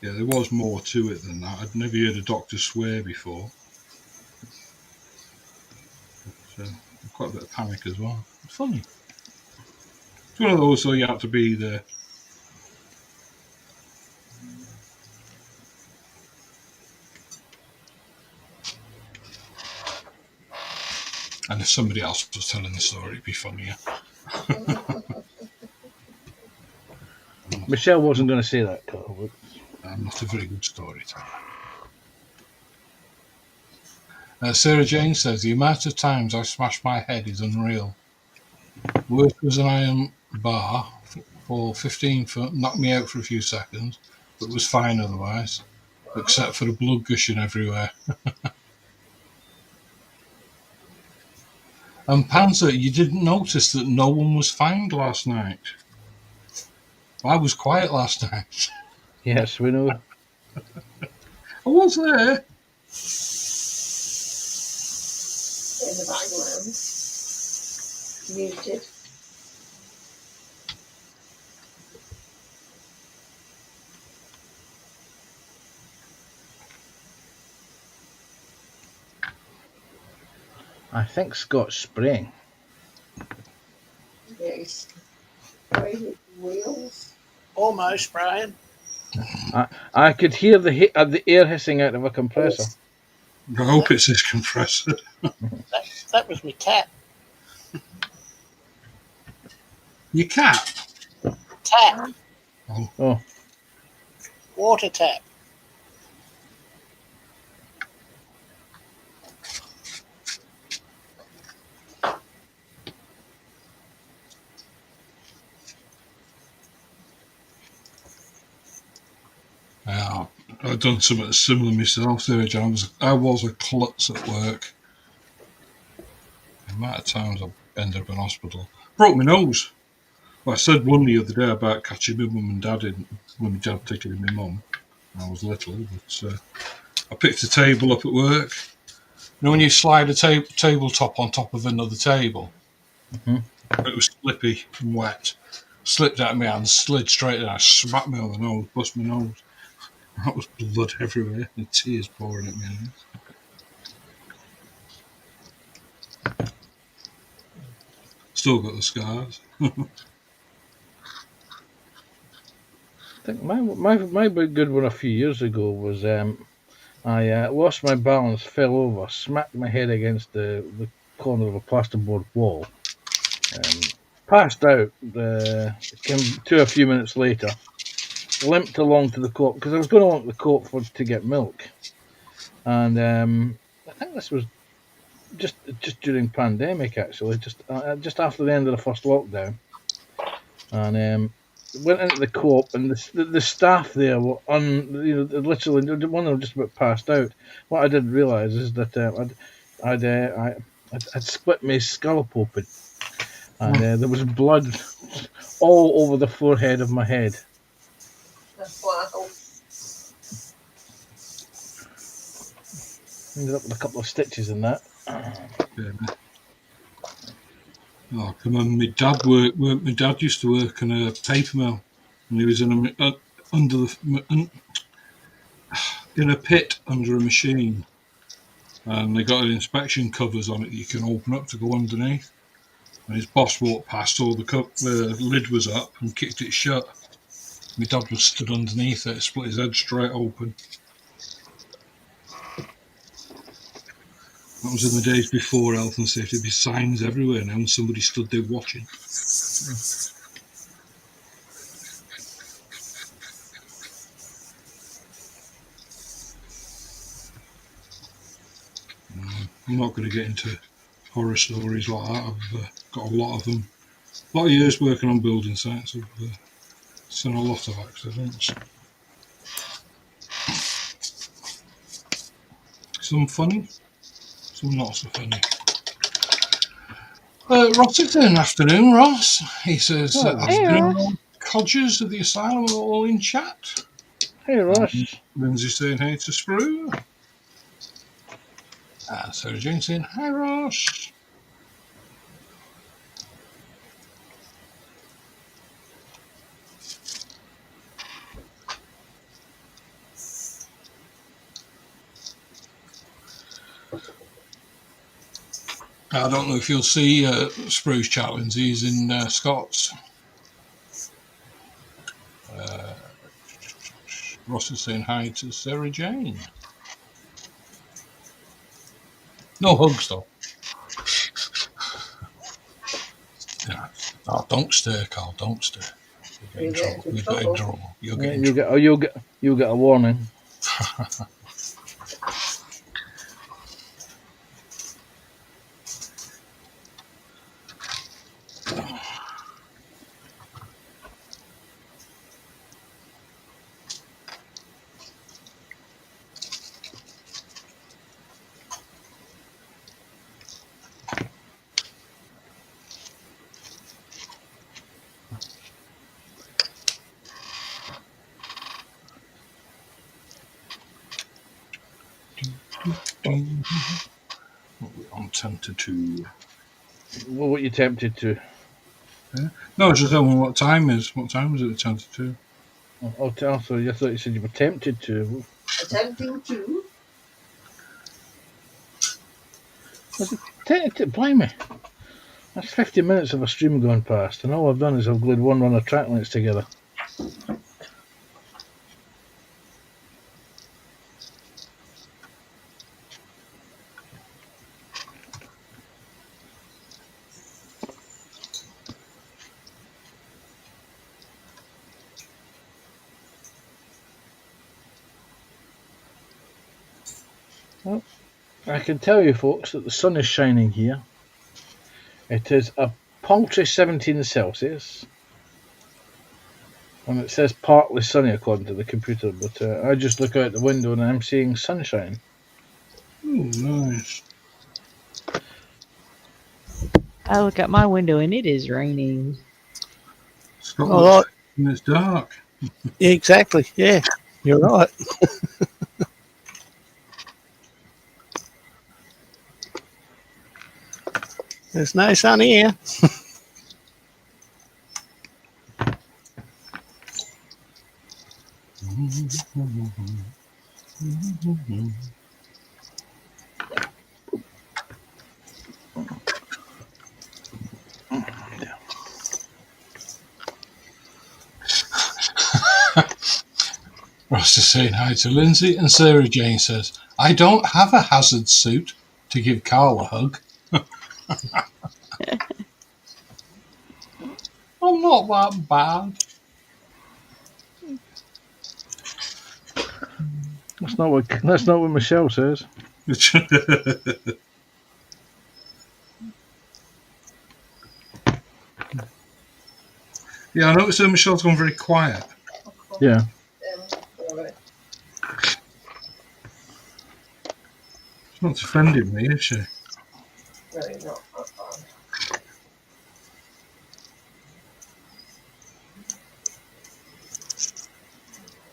Yeah, there was more to it than that. I'd never heard a doctor swear before. So quite a bit of panic as well. It's funny. It's one of those where you have to be there. And if somebody else was telling the story, it'd be funnier. Michelle wasn't going to say that, Carl. I'm not a very good storyteller. Sarah Jane says, the amount of times I smashed my head is unreal. Worked as an iron bar for 15 foot, knocked me out for a few seconds, but was fine otherwise, except for the blood gushing everywhere. And Panzer, you didn't notice that no one was found last night. I was quiet last night. Yes, we know. I was there. In the background. Muted. I think Scott's spraying. Yes. Wheels. Almost, Brian. I could hear the air hissing out of a compressor. I hope it's his compressor. That was my tap. Your cat? Tap. Oh. Water tap. Yeah, I've done something similar myself there, John. I was a klutz at work. The amount of times I've ended up in hospital. Broke my nose. Well, I said one the other day about catching my mum and dad in, when my dad particularly my mum. I was little, but I picked a table up at work. You know when you slide a tabletop on top of another table? Mm-hmm. It was slippy and wet. Slipped out of my hand, slid straight in. I smacked me on the nose, bust my nose. That was blood everywhere and tears pouring at me. Still got the scars. I think my big good one a few years ago was I lost my balance, fell over, smacked my head against the corner of a plasterboard wall, passed out. Came to a few minutes later. Limped along to the co-op because I was going along to the co-op to get milk, and I think this was just during pandemic actually, just after the end of the first lockdown, and went into the co-op, and the staff there were literally one of them just about passed out. What I didn't realise is that I'd split my scalp open, and there was blood all over the forehead of my head. Wow. Ended up with a couple of stitches in that. Oh, come on. My dad used to work in a paper mill, and he was in a pit under a machine, and they got inspection covers on it you can open up to go underneath. And his boss walked past, saw the lid was up, and kicked it shut. My dad was stood underneath it, split his head straight open. That was in the days before health and safety. There'd be signs everywhere now, and somebody stood there watching. I'm not going to get into horror stories like that. I've got a lot of them. A lot of years working on building sites. I've seen a lot of accidents. Some funny, some not so funny. Ross, it's an afternoon, Ross. He says, afternoon, codgers of the asylum are all in chat. Hey, Ross. Lindsay saying hey to Sprue. Sarah Jane saying hi, Ross. I don't know if you'll see Spruce chat, Lindsay. He's in Scots. Ross is saying hi to Sarah Jane. No hugs, though. Yeah. Oh, don't stare, Carl. Don't stare. You'll get in trouble. You'll get in trouble. You'll get a warning. I'm tempted to. Well, what you tempted to? Yeah. No, I was just telling what time is. What time is it? 10 to 2. Oh, sorry, I thought you said you were tempted to. Attempting to. Blimey. That's 50 minutes of a stream going past, and all I've done is I've glued one run of track links together. Well, I can tell you folks that the sun is shining here. It is a paltry 17 Celsius. And it says partly sunny according to the computer, but I just look out the window and I'm seeing sunshine. Oh, nice. I look out my window and it is raining. Scotland, and it's dark. Exactly. Yeah, you're right. There's no sun here. Ross is saying hi to Lindsay, and Sarah Jane says, I don't have a hazard suit to give Carl a hug. not that bad. That's not what Michelle says. Yeah, I noticed that Michelle's gone very quiet. Yeah. Alright. She's not defending me, is she? No, you're not. That's fine.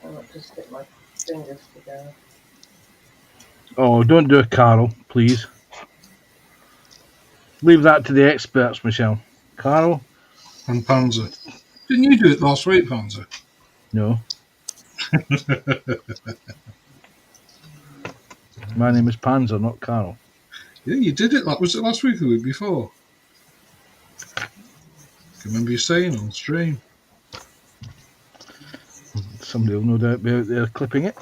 I'll just get my fingers together. Oh, don't do it, Carol, please. Leave that to the experts, Michelle. Carol? And Panzer. Didn't you do it last week, Panzer? No. My name is Panzer, not Carol. Yeah, you did it. Was it last week or the week before? I can remember you saying on stream. Somebody will no doubt be out there clipping it.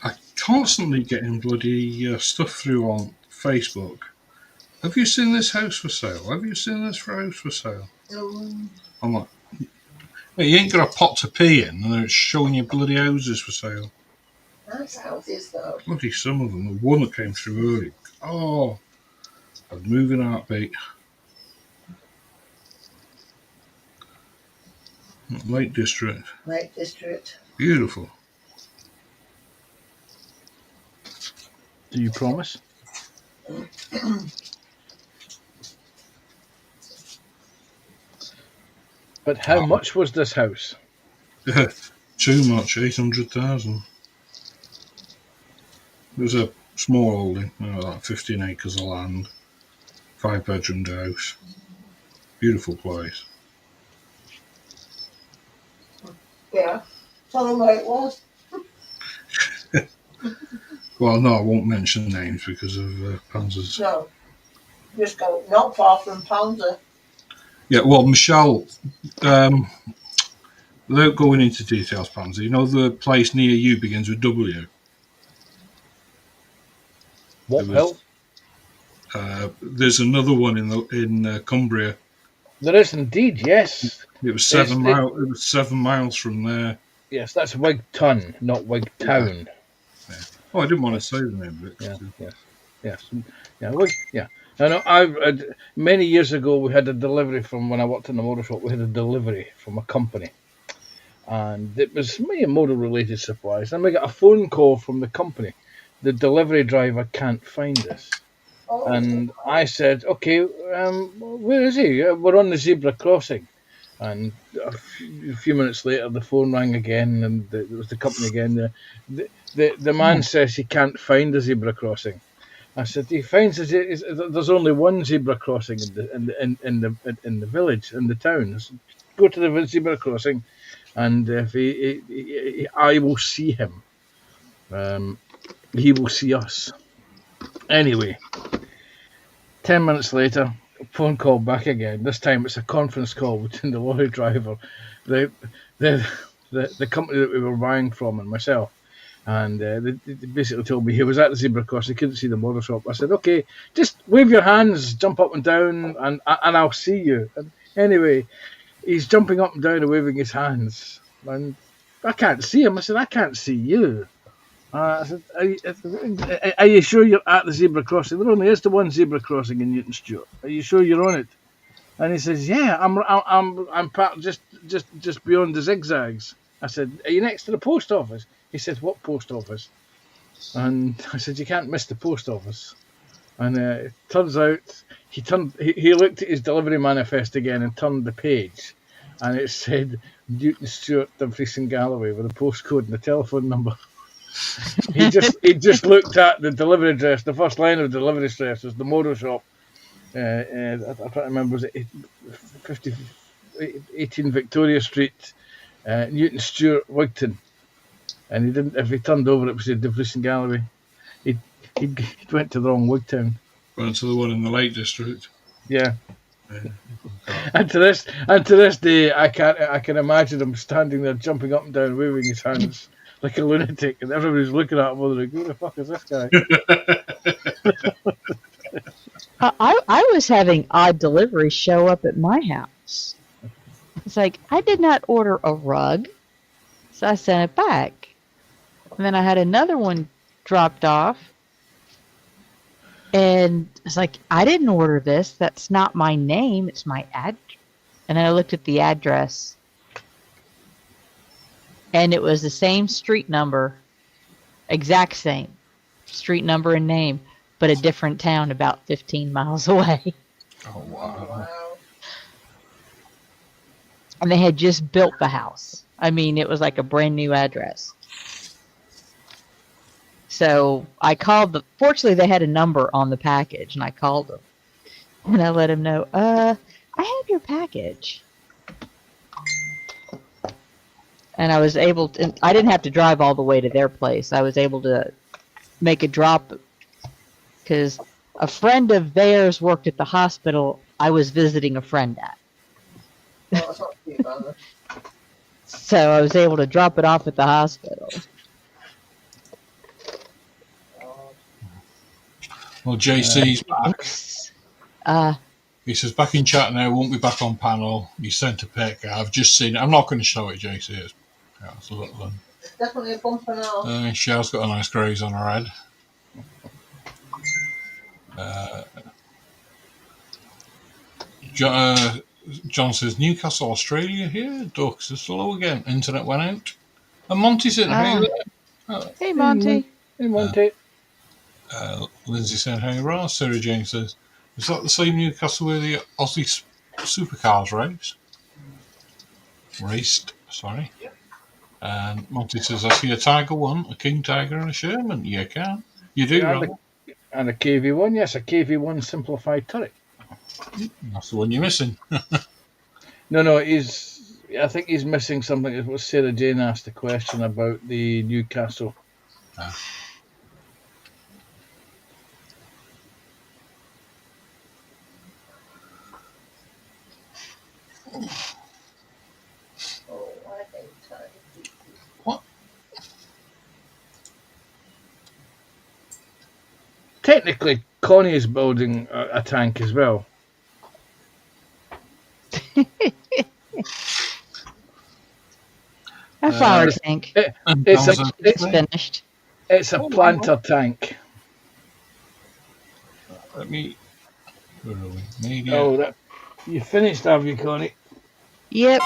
I constantly getting bloody stuff through on Facebook. Have you seen this house for sale? Have you seen this house for sale? I'm like, hey, you ain't got a pot to pee in, and it's showing you bloody houses for sale. Nice houses, though. Bloody some of them. The one that came through early. Oh, I'd move in a heartbeat. Lake District. Lake District. Beautiful. Do you promise? But how much was this house? Too much, 800,000. It was a small holding, like 15 acres of land, 5-bedroom house. Beautiful place. Yeah. Tell them where it was. Well, no, I won't mention names because of Panzer's. No. Just go not far from Panzer. Yeah, well, Michelle, without going into details, Panzer, you know the place near you begins with W? What hill? There's another one in Cumbria. There is indeed, yes. It was 7 miles. It was 7 miles from there. Yes, that's Wigton, not Wigtown. Yeah. Oh, I didn't want to say the name of it. Yeah. I know. Many years ago, we had a delivery from when I worked in the motor shop. We had a delivery from a company, and it was motor-related supplies. And we got a phone call from the company. The delivery driver can't find us. Oh. And I said, okay, where is he? We're on the zebra crossing. And a few minutes later, the phone rang again, and it was the company again. The man says he can't find the zebra crossing. I said he finds there's only one zebra crossing in the village, in the town. I said, go to the zebra crossing, and if I will see him. He will see us. Anyway, 10 minutes later, phone call back again. This time it's a conference call between the lorry driver, the company that we were buying from, and myself. And they basically told me he was at the zebra crossing, he couldn't see the motor shop. I said, okay, just wave your hands, jump up and down, and I'll see you. And anyway, he's jumping up and down and waving his hands. And I can't see him. I said, I can't see you. I said, are you sure you're at the zebra crossing? There only is the one zebra crossing in Newton Stewart. Are you sure you're on it? And he says, yeah, I'm part just beyond the zigzags. I said, are you next to the post office? He said, what post office? And I said, you can't miss the post office. And it turns out he looked at his delivery manifest again and turned the page, and it said Newton Stewart, Dumfries and Galloway with a postcode and a telephone number. he just looked at the delivery address. The first line of the delivery address was the motor shop. I can't remember, was it 18 Victoria Street, Newton Stewart, Wigton. And he didn't. If he turned over, it was Dumfries and Galloway. He went to the wrong Wigtown. Went to the one in the Lake District. Yeah. Yeah. And to this day, I can imagine him standing there, jumping up and down, waving his hands like a lunatic, and everybody's looking at him, wondering, "Who the fuck is this guy?" I was having odd deliveries show up at my house. It's like, I did not order a rug, so I sent it back. And then I had another one dropped off, and it's like, I didn't order this. That's not my name. It's my ad. And then I looked at the address, and it was the same street number, exact same street number and name, but a different town about 15 miles away. Oh, wow. And they had just built the house. I mean, it was like a brand new address. So I called fortunately they had a number on the package, and I called them. And I let them know, I have your package. And I was able to, I didn't have to drive all the way to their place. I was able to make a drop because a friend of theirs worked at the hospital I was visiting a friend at. Well, that's not too bad. So I was able to drop it off at the hospital. Well, JC's back. He says, back in chat now, won't be back on panel. He sent a pic. I've just seen it. I'm not going to show it, JC. It's a little. It's definitely a bumper now. She has got a nice graze on her head. John says, Newcastle, Australia here. Ducks are slow again. Internet went out. And Monty's in. Hey, Monty. Hey, Monty. Lindsay said, hey, Ross. Sarah Jane says, is that the same Newcastle where the Aussie supercars raced? Sorry. And Monty says, I see a Tiger 1, a King Tiger, and a Sherman. You can. You do, right? And a KV1, yes, a KV1 simplified turret. That's the one you're missing. No, I think he's missing something. It was Sarah Jane asked the question about the Newcastle. What? Technically, Connie is building a tank as well. A flower tank. It's finished. It's a planter tank. Let me. Where are we? Media. Oh, you finished, have you, Connie? Yep.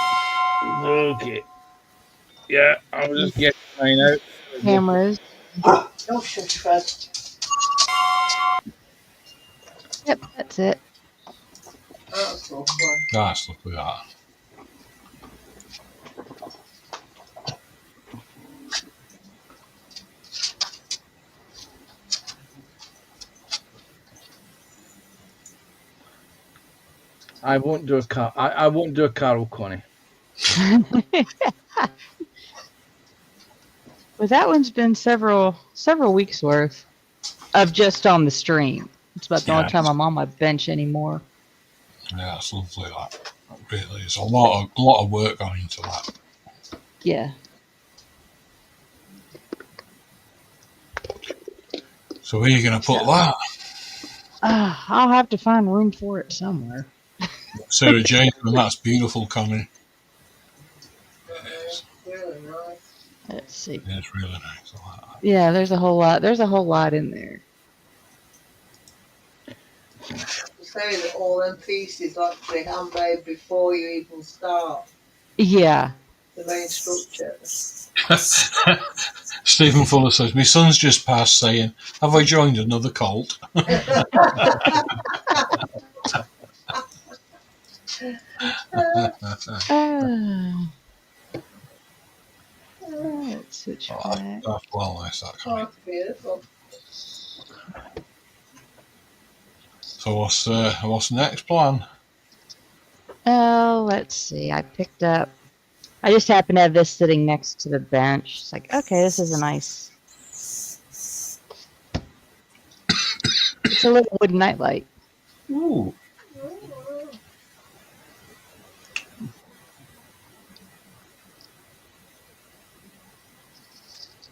Okay. Yeah, I was just getting mine out. Cameras. Oh, shush, Fred. Yep, that's it. That's lovely. Nice, look at that. I won't do a car. I won't do a Carol, Connie. Well, that one's been several weeks worth of just on the stream. It's about the only time I'm on my bench anymore. Yeah, it's lovely. That really is a lot of work gone into that. Yeah. So where are you going to put that? I'll have to find room for it somewhere. Sarah Jane, and that's beautiful, Connie. Really nice. Let's see. Yeah, it's really nice. I like that. Yeah, there's a whole lot in there. To say that all them pieces actually handmade before you even start. Yeah. the main structure. Stephen Fuller says, my son's just passed saying, have I joined another cult? Let's switch Oh, back. that's well nice, that Oh, coming. that's beautiful. So what's the next plan? Oh, let's see. I picked up. I just happened to have this sitting next to the bench. It's like, okay, this is a nice. It's a little wooden nightlight. Ooh.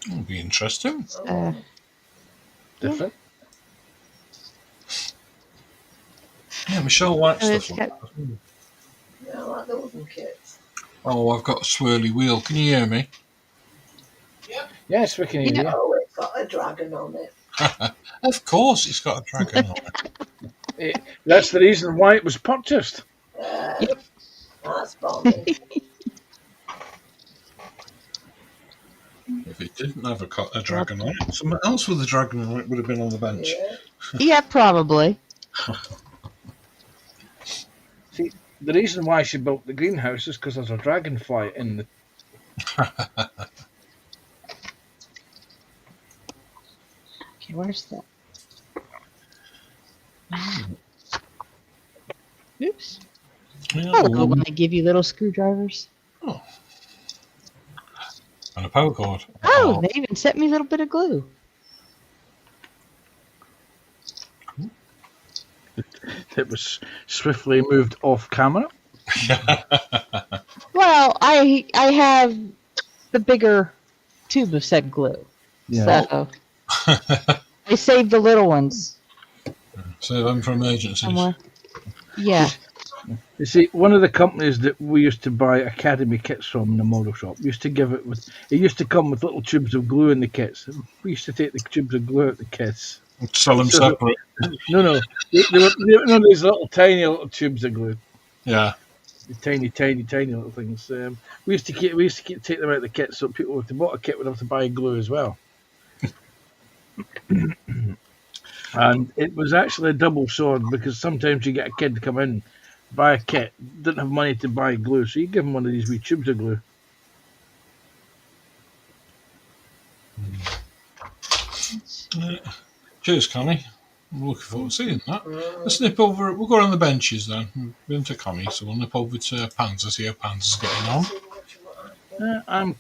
That'll be interesting. Different. Yeah, Michelle likes it's stuff got- like that. Yeah, I like the wooden kits. Oh, I've got a swirly wheel. Can you hear me? Yes, we can hear you. Oh, it's got a dragon on it. Of course, it's got a dragon on it. That's the reason why it was purchased. Yep. That's bombing. If it didn't have a dragon on it, something else with a dragon on it would have been on the bench. Yeah. Yeah, probably. See, the reason why she built the greenhouse is because there's a dragonfly in the. Okay, where's that? Oops. Yeah, Oh, when they give you little screwdrivers. and a power cord. Oh, they even sent me a little bit of glue. It was swiftly moved off camera. Well, I have the bigger tube of said glue. Yeah. So I saved the little ones Save them for emergencies. somewhere. Yeah. You see, one of the companies that we used to buy Academy kits from in the model shop used to give it with. It used to come with little tubes of glue in the kits. We used to take the tubes of glue out the kits. Sell them So- separate. No, they were these little tiny little tubes of glue. Yeah. The tiny little things. We used to take them out of the kit, so people who bought a kit would have to buy glue as well. And it was actually a double sword because sometimes you get a kid to come in, buy a kit, didn't have money to buy glue, so you give him one of these wee tubes of glue. Cheers, Connie. I'm looking forward to seeing that. Let's nip over. We'll go on the benches then. We've been to Connie, so we'll nip over to Panzer, see how Panzer's getting on. I'm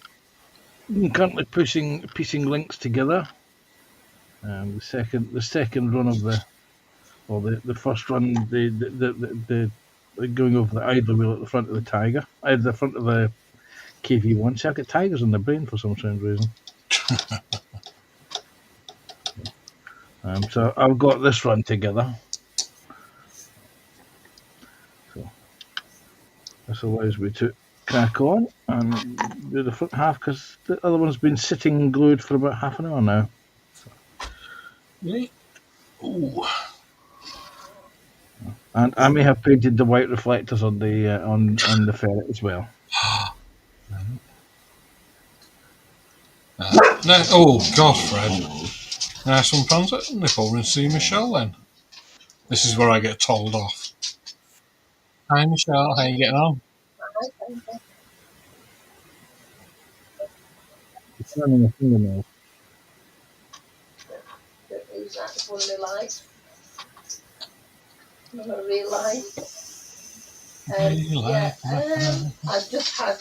currently piecing links together. The second run of the first run, the going over the idler wheel at the front of the Tiger, at the front of the KV1. See, I've got tigers in the brain for some strange reason. So I've got this run together. So this allows me to crack on and do the front half because the other one's been sitting glued for about half an hour now. Yeah. Ooh. And I may have painted the white reflectors on the on the ferret as well. No, oh, God, Fred. Nice one, Panzer. Nip over and see Michelle then. This is where I get told off. Hi, Michelle. How you getting on? It's running a fingernail. Don't use that for my life. Not a real life. Real life, I've just had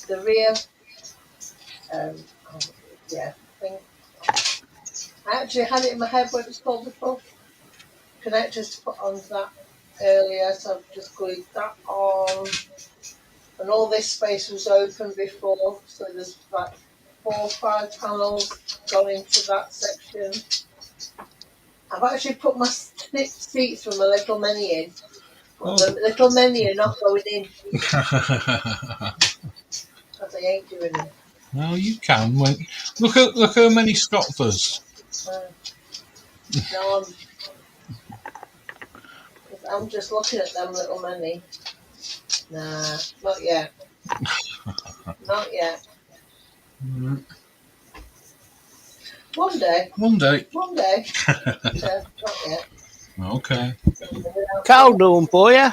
the rear. Thing. I actually had it in my head what it was called before. Connectors to put on that earlier, so I've just glued that on. And all this space was open before, so there's like 4 or 5 panels going into that section. I've actually put my seats from a little mini in. But the little mini are not going in because I ain't doing it. Well, you can. Look at how many Scott there's. No, I'm just looking at them little mini. Nah, not yet. Not yet. Mm, One day. one day. One day. Not yet. Okay. Carl doing for you.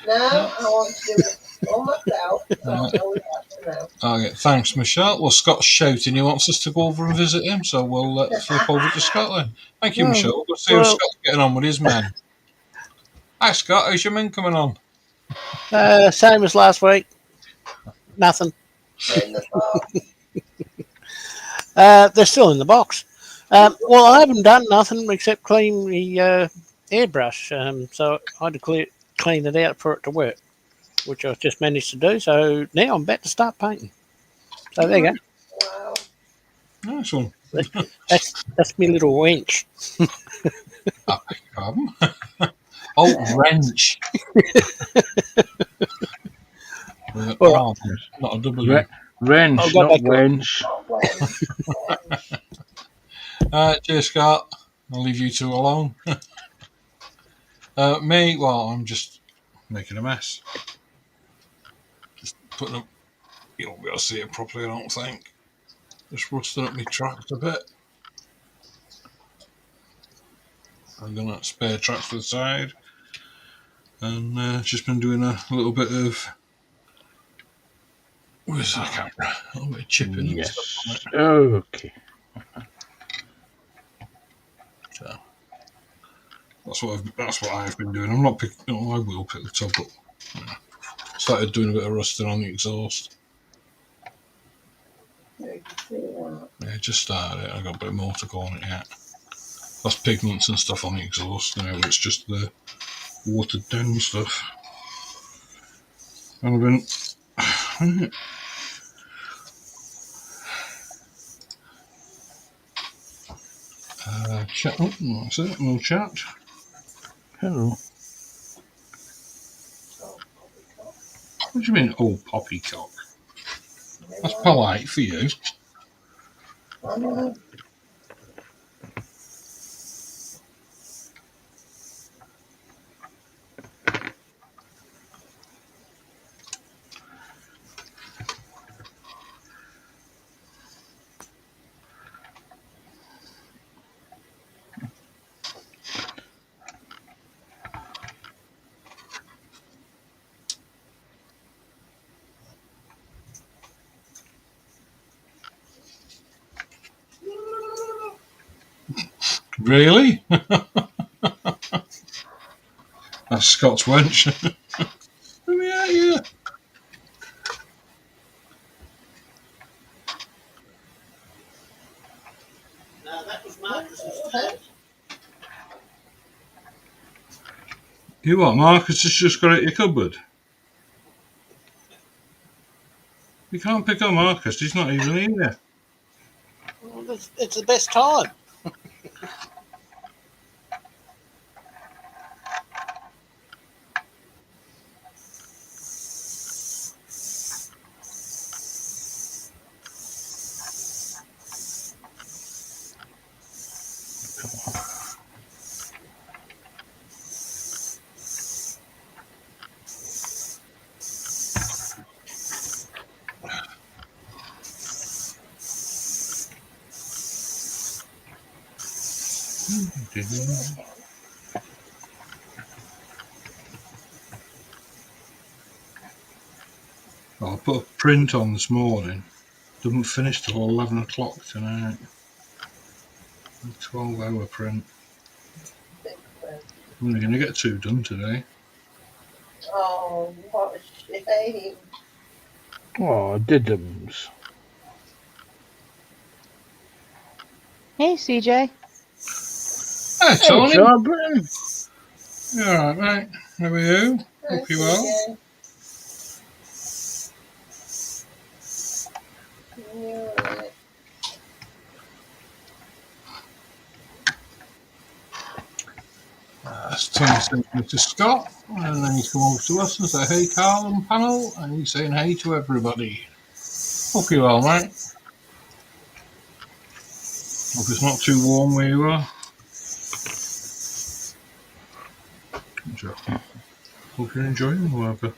No, I want to do it all myself. So I know we have to know. Okay, thanks, Michelle. Well, Scott's shouting he wants us to go over and visit him, so we'll flip over to Scotland. Thank you, Well, Michelle. We'll see how well- Scott's getting on with his men. Hi, Scott. How's your men coming on? Same as last week. Nothing. In the box. They're still in the box. Well, I haven't done nothing except clean the airbrush. So I had to clean it out for it to work, which I've just managed to do. So now I'm about to start painting. So there you go. Wow. Nice one. That's my little wench. Pardon? Oh, wrench. With an All R, not a W. Wrench, I'll go not back to it. wench. Cheers, Scott. I'll leave you two alone. Me, well, I'm just making a mess. Just putting up. You won't be able to see it properly, I don't think. Just rusting up my tracks a bit. I'm gonna spare tracks to the side, and just been doing a little bit of. Where's the camera? A little bit of chipping and Yes. stuff on it. Okay. So that's what I've been doing. I'm not picking. I will pick the top up. Started doing a bit of rusting on the exhaust. Yeah, just started it. I got a bit more to go on it yet. That's pigments and stuff on the exhaust. Now it's just the watered down stuff. And I've been. Chat. Oh, that's it. No chat. Hello. What do you mean, oh, poppycock? That's polite for you. I know. Really? That's Scott's wench. Let me at you. No, that was You what? Marcus has just got it in your cupboard. You can't pick up Marcus. He's not even here. Well, it's the best time. I put a print on this morning. Doesn't finish till 11 o'clock tonight. A 12-hour print. I'm only going to get 2 done today. Oh, what a shame. Oh, diddums. Hey, CJ. Hi, Tony. Hey, Charbon. You alright, mate? How are you? Hope you're well. You're right. Tony sent me to Scott, and then he's come over to us and said, hey, Carl and panel, and he's saying hey to everybody. Hope you're well, mate. Hope it's not too warm where you are. Hope you're enjoying the weather.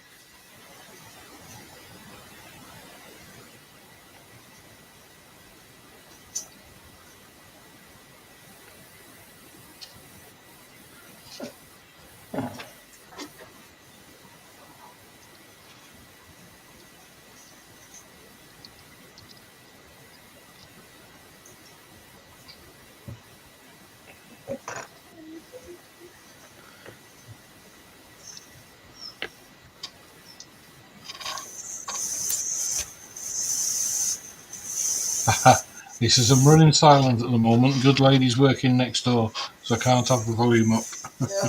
He says, I'm running silent at the moment. Good lady's working next door, so I can't have the volume up. Yeah.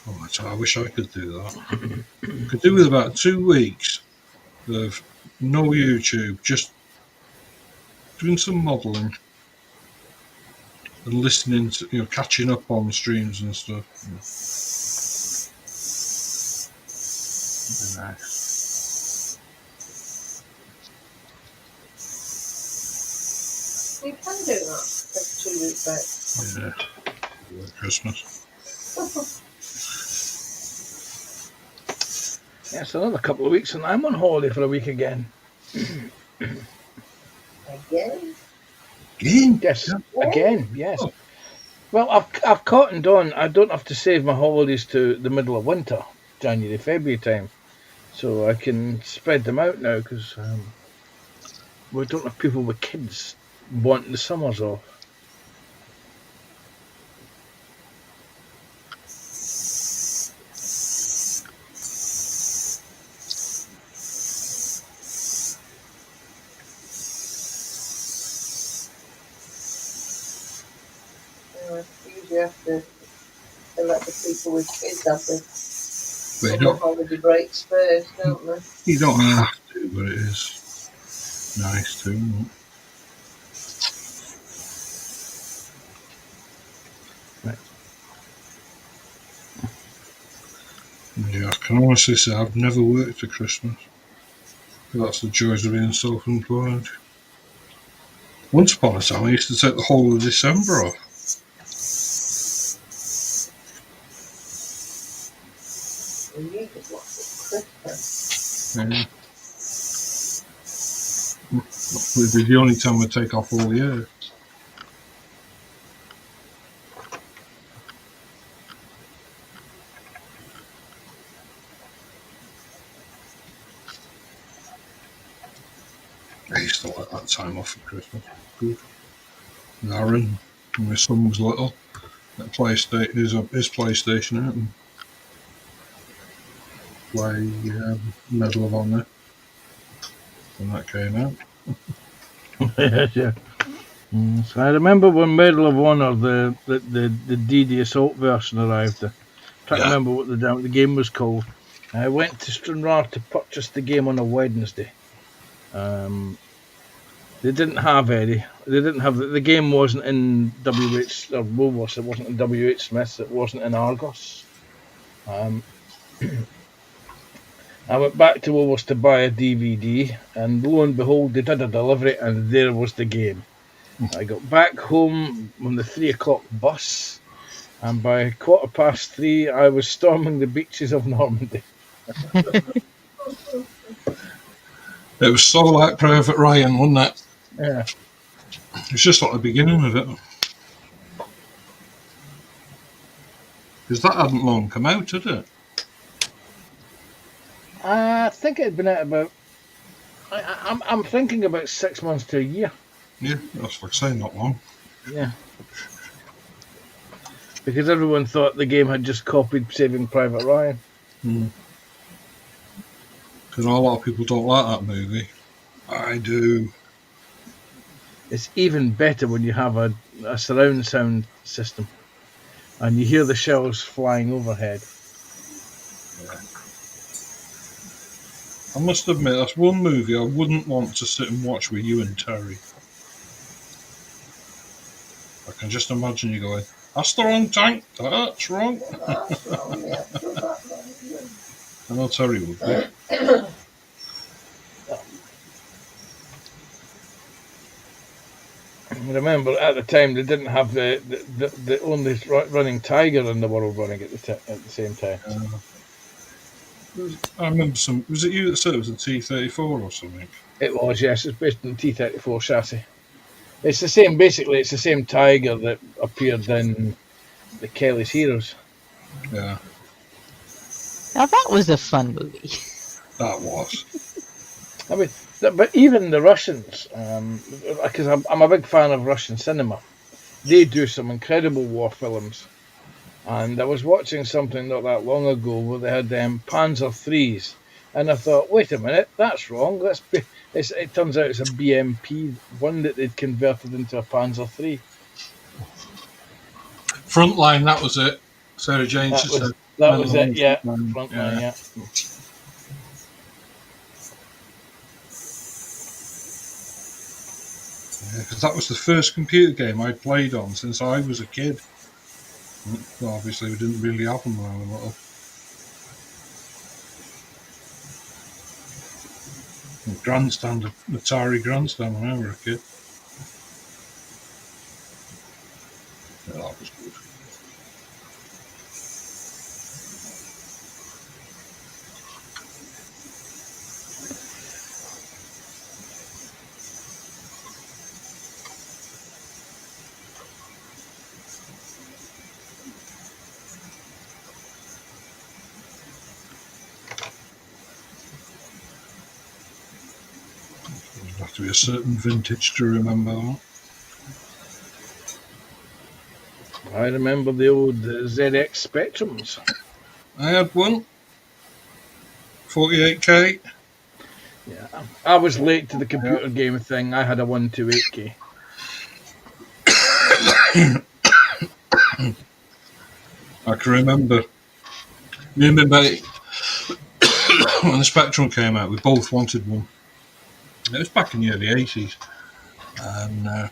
Oh, I wish I could do that. Could do with about 2 weeks of no YouTube, just doing some modelling and listening to, catching up on streams and stuff. Nice. You can do that for 2 weeks back. Yeah, Christmas. Yeah, it's another couple of weeks, and I'm on holiday for a week again. Again? Again? Yes, Yeah. again, yes. Oh. Well, I've cottoned on. I don't have to save my holidays to the middle of winter, January, February time, so I can spread them out now because we don't have people with kids wanting the summers off. Usually have to let the people with kids have the But summer holiday breaks first, don't they? you don't have to, but it is nice to. Isn't it? Yeah, I can honestly say I've never worked at Christmas. That's the joys of being self-employed. Once upon a time, I used to take the whole of December off. We need it lots of Christmas. It would be the only time I take off all year. I used to like that time off for Christmas. Good. And Aaron, when my son was little, at PlayStation, his PlayStation out and play Medal of Honor. When that came out. Yeah. So I remember when Medal of Honor, the DD Assault version arrived. I can't remember what the game was called. I went to Stranraer to purchase the game on a Wednesday. They didn't have any. They didn't have the game. Wasn't in WH or Woolworths. It wasn't in WH Smiths. It wasn't in Argos. I went back to Woolworths to buy a DVD, and lo and behold, they did a delivery, and there was the game. I got back home on the 3 o'clock bus, and by 3:15, I was storming the beaches of Normandy. It was so like Private Ryan, wasn't it? Yeah. It's just like the beginning of it. Because that hadn't long come out, had it? I think it had been out about. I'm thinking about 6 months to a year. Yeah, that's what I'm saying, not long. Yeah. Because everyone thought the game had just copied Saving Private Ryan. Because a lot of people don't like that movie. I do. It's even better when you have a surround sound system and you hear the shells flying overhead. I must admit, that's one movie I wouldn't want to sit and watch with you and Terry. I can just imagine you going, that's the wrong tank, that's wrong. That's wrong, yeah. I know Terry would be. Remember, at the time, they didn't have the only running tiger in the world running at the same time. I remember was it you that said it was a T-34 or something? It was, yes. It's based on the T-34 chassis. It's the same, basically, it's the same tiger that appeared in the Kelly's Heroes. Yeah. Now that was a fun movie. That was. I mean, but even the Russians, because I'm a big fan of Russian cinema, they do some incredible war films. And I was watching something not that long ago where they had Panzer threes, and I thought, wait a minute, that's wrong. It turns out it's a BMP one that they'd converted into a Panzer three. Frontline, that was it. Sarah Jane That just said. was it. Yeah, Frontline. Yeah. Because that was the first computer game I played on since I was a kid. Well, obviously, we didn't really have them when I was little. Grandstand, Atari Grandstand when I was a kid. Yeah, that was good. There'd have to be a certain vintage to remember that. I remember the old ZX Spectrums. I had one. 48K. Yeah, I was late to the computer game thing. I had a 128K. I can remember. Me and my mate, when the Spectrum came out, we both wanted one. It was back in the early 80s. And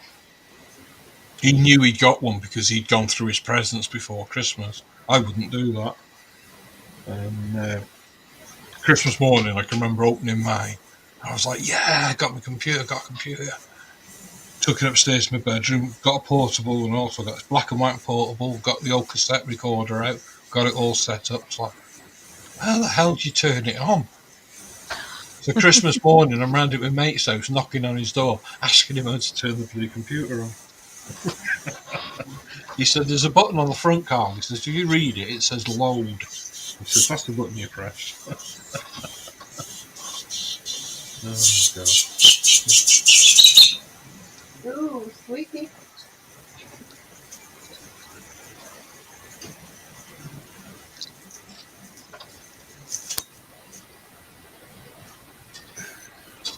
he knew he got one because he'd gone through his presents before Christmas. I wouldn't do that. And Christmas morning, I can remember opening mine. I was like, yeah, I got my computer, Took it upstairs to my bedroom, got a portable and also got this black and white portable, got the old cassette recorder out, got it all set up. It's like, how the hell do you turn it on? So Christmas morning, I'm round at my mate's house, knocking on his door, asking him how to turn the bloody computer on. He said, there's a button on the front, Carl. He says, do you read it? It says load. He says, that's the button you press. Oh, God. Ooh, sweetie.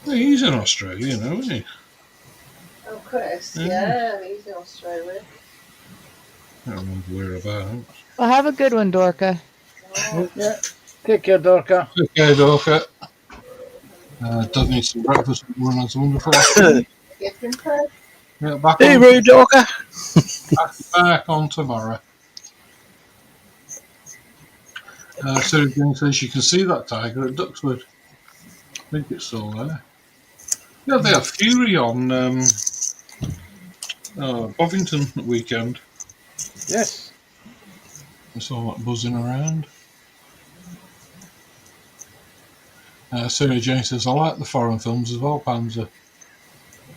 He's in Australia, you know, isn't he? Oh, Chris. Mm. Yeah, he's in Australia. I don't remember whereabouts. Well, have a good one, Dorca. Oh, Yeah. Take care, Dorca. Okay, Dorca. Does need some breakfast. That's wonderful. get in touch. Yeah, back Hey, on, Ray Dorca. back on tomorrow. So again, says you can see that tiger at Duxford. I think it's still there. Yeah, they had Fury on Bovington weekend. Yes. I saw that buzzing around. Sarah Jane says, I like the foreign films as well, Panzer.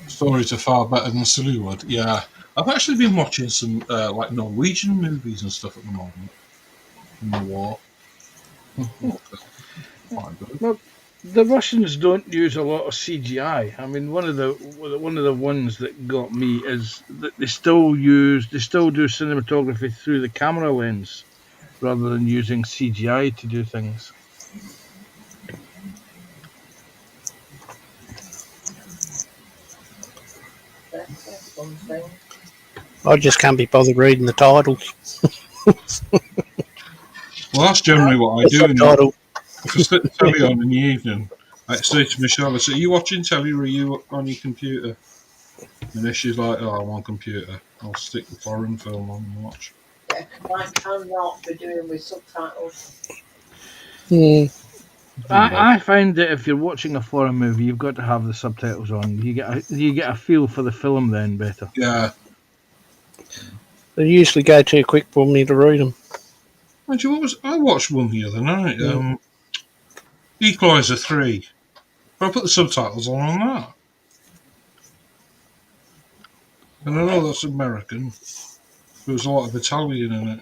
Stories are far better than Sillywood. Yeah, I've actually been watching some like Norwegian movies and stuff at the moment in the war. Quite good. Well, the Russians don't use a lot of CGI. I mean, one of the ones that got me is that they still do cinematography through the camera lens rather than using CGI to do things. That's something. I just can't be bothered reading the titles. Well, that's generally what I The do. subtitle. If I stick the telly on in the evening, I say to Michelle, I say, are you watching telly or are you on your computer? And if she's like, oh, I'm on computer, I'll stick the foreign film on and watch. Yeah, I cannot be doing with subtitles. I find that if you're watching a foreign movie, you've got to have the subtitles on. You get a feel for the film then better. Yeah. They usually go too quick for me to read them. I watched one the other night. Equalizer 3. But I put the subtitles on that. And I know that's American. There's a lot of Italian in it.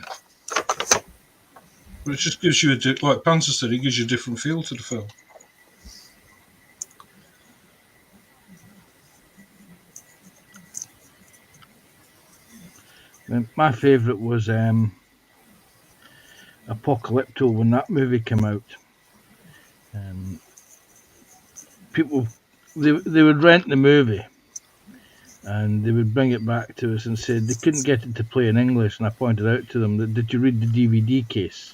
But it just gives you like Panzer said, it gives you a different feel to the film. My favourite was Apocalypto when that movie came out. People they would rent the movie and they would bring it back to us and said they couldn't get it to play in English, and I pointed out to them that, did you read the DVD case?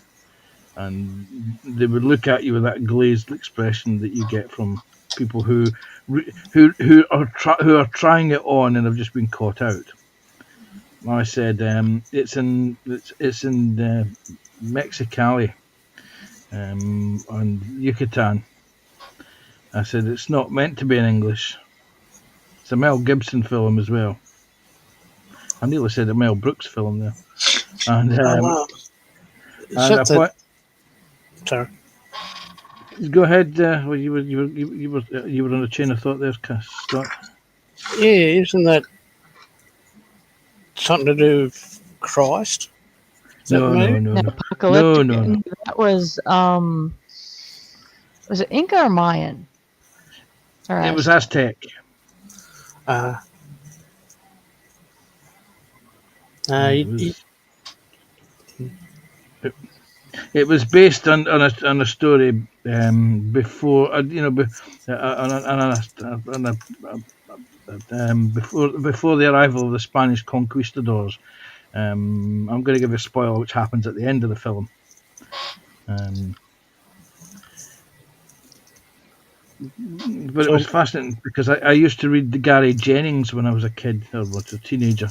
And they would look at you with that glazed expression that you get from people who are trying it on and have just been caught out. I said it's in Mexicali and Yucatan. I said it's not meant to be in English. It's a Mel Gibson film as well. I nearly said a Mel Brooks film there. And Sorry. Go ahead. Well, you were on a chain of thought there, Scott. Yeah, isn't that something to do with Christ? No. Apocalyptic. No. That was it Inca or Mayan? Or It was Aztec. It was based on a story before before the arrival of the Spanish conquistadors. I'm going to give you a spoiler, which happens at the end of the film. But it was fascinating because I used to read the Gary Jennings when I was a kid or was a teenager,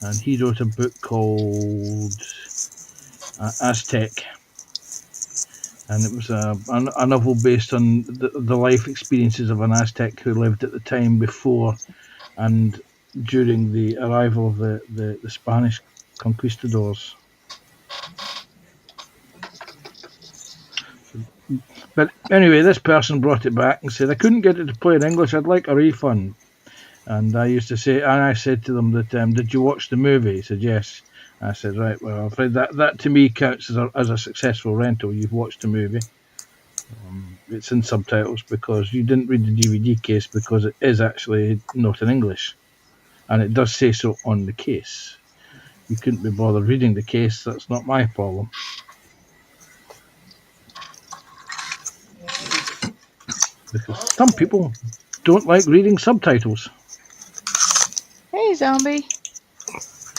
and he wrote a book called Aztec, and it was a novel based on the life experiences of an Aztec who lived at the time before and during the arrival of the Spanish conquistadors. But anyway, this person brought it back and said, I couldn't get it to play in English, I'd like a refund. And I said to them that, did you watch the movie? He said, yes. I said, right, well, I'm afraid that to me counts as a successful rental. You've watched the movie. It's in subtitles because you didn't read the DVD case because it is actually not in English. And it does say so on the case. You couldn't be bothered reading the case, that's not my problem. Because some people don't like reading subtitles. Hey, zombie.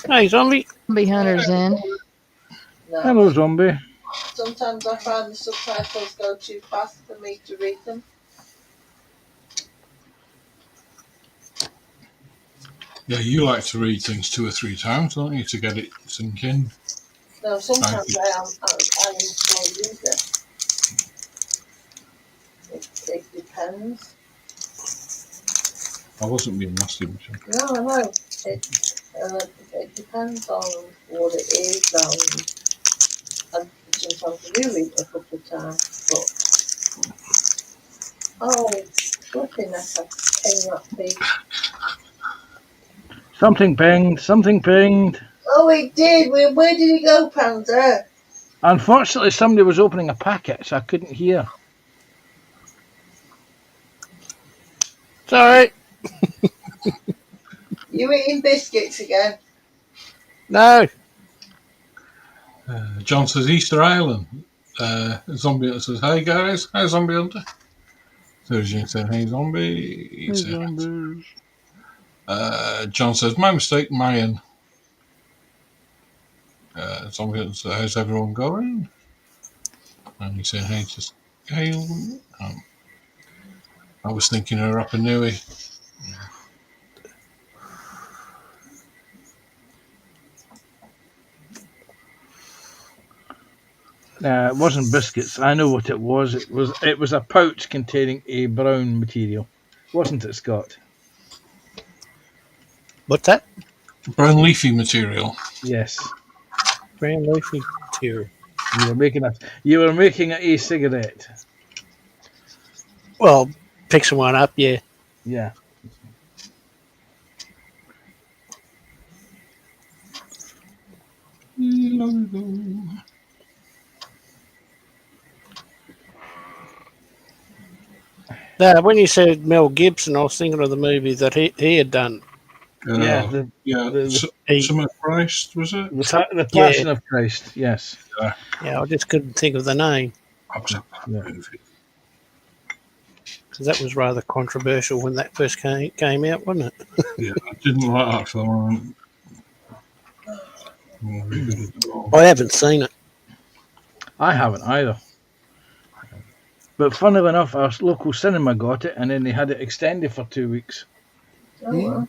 Hey, zombie. Zombie hunter's in. No. Hello, zombie. Sometimes I find the subtitles go too fast for me to read them. Yeah, you like to read things 2 or 3 times, don't you, to get it sink in? No, sometimes I am a slow reader. It depends. I wasn't being nasty, Michelle. No. It depends on what it is, and sometimes I do read it a couple of times, but flipping heck, I came that page. Something pinged. Oh, it did. Where did it go, Panda? Unfortunately, somebody was opening a packet, so I couldn't hear. Sorry. You eating biscuits again? No. John says Easter Island. Zombie Hunter says, hey guys, hi Zombie Hunter. Thursday said, hey zombie. Hey, zombies. John says, my mistake, Mayan. Zombie Hunter says, how's everyone going? And he said, hey, just Gail. I was thinking of Rapa Nui. It wasn't biscuits. I know what it was. It was a pouch containing a brown material, wasn't it, Scott? What's that? Brown leafy material. Yes. Brown leafy material. You were making an e-cigarette. Well, fixing one up, yeah. Yeah. When you said Mel Gibson, I was thinking of the movie that he had done Yeah, yeah. the, Summer Christ, was it? the Passion of Christ. Yes. Yeah, I just couldn't think of the name That was a bad movie. because that was rather controversial when that first came out, wasn't it? Yeah, I didn't like that film. Not very good at all. I haven't seen it. I haven't either. But funnily enough, our local cinema got it, and then they had it extended for 2 weeks. Oh, well.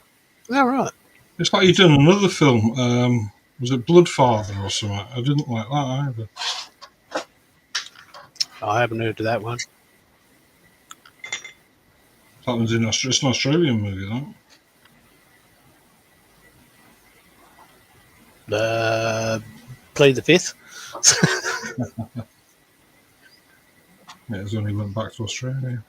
All right. It's like you done another film. Was it Bloodfather or something? I didn't like that either. I haven't heard of that one. That one's in Australia. It's an Australian movie, that. Plead the Fifth. Yeah, it's only went back to Australia.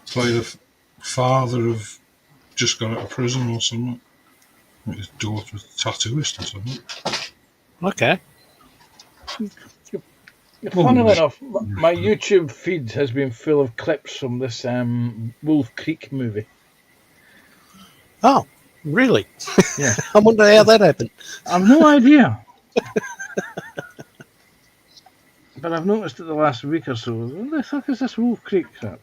Play the father of just got out of prison or something. His daughter's a tattooist or something. Okay. Funnily enough, my YouTube feed has been full of clips from this Wolf Creek movie. Oh, really? Yeah. I wonder how that happened. I've no idea. But I've noticed it the last week or so. What the fuck is this Wolf Creek crap?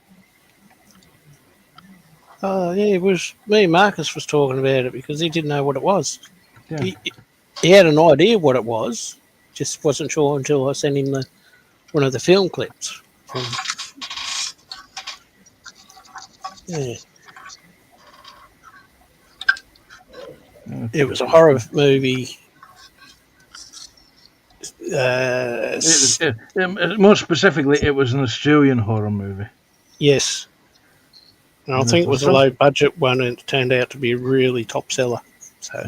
Oh, yeah, it was me and Marcus was talking about it because he didn't know what it was. Yeah. He had an idea what it was, just wasn't sure until I sent him one of the film clips. Yeah. It was a horror movie. More specifically, it was an Australian horror movie. Yes. And I think it was a low budget one and it turned out to be a really top seller. So,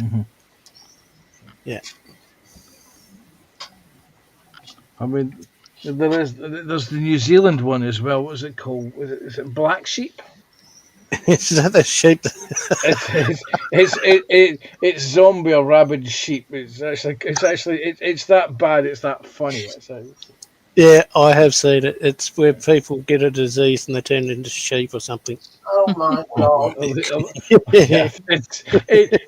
yeah. I mean, there's the New Zealand one as well. What was it called? Is it Black Sheep? Is that the sheep? It's zombie or rabid sheep. It's that bad. It's that funny. Yeah, I have seen it. It's where people get a disease and they turn into sheep or something. Oh my god! Yeah,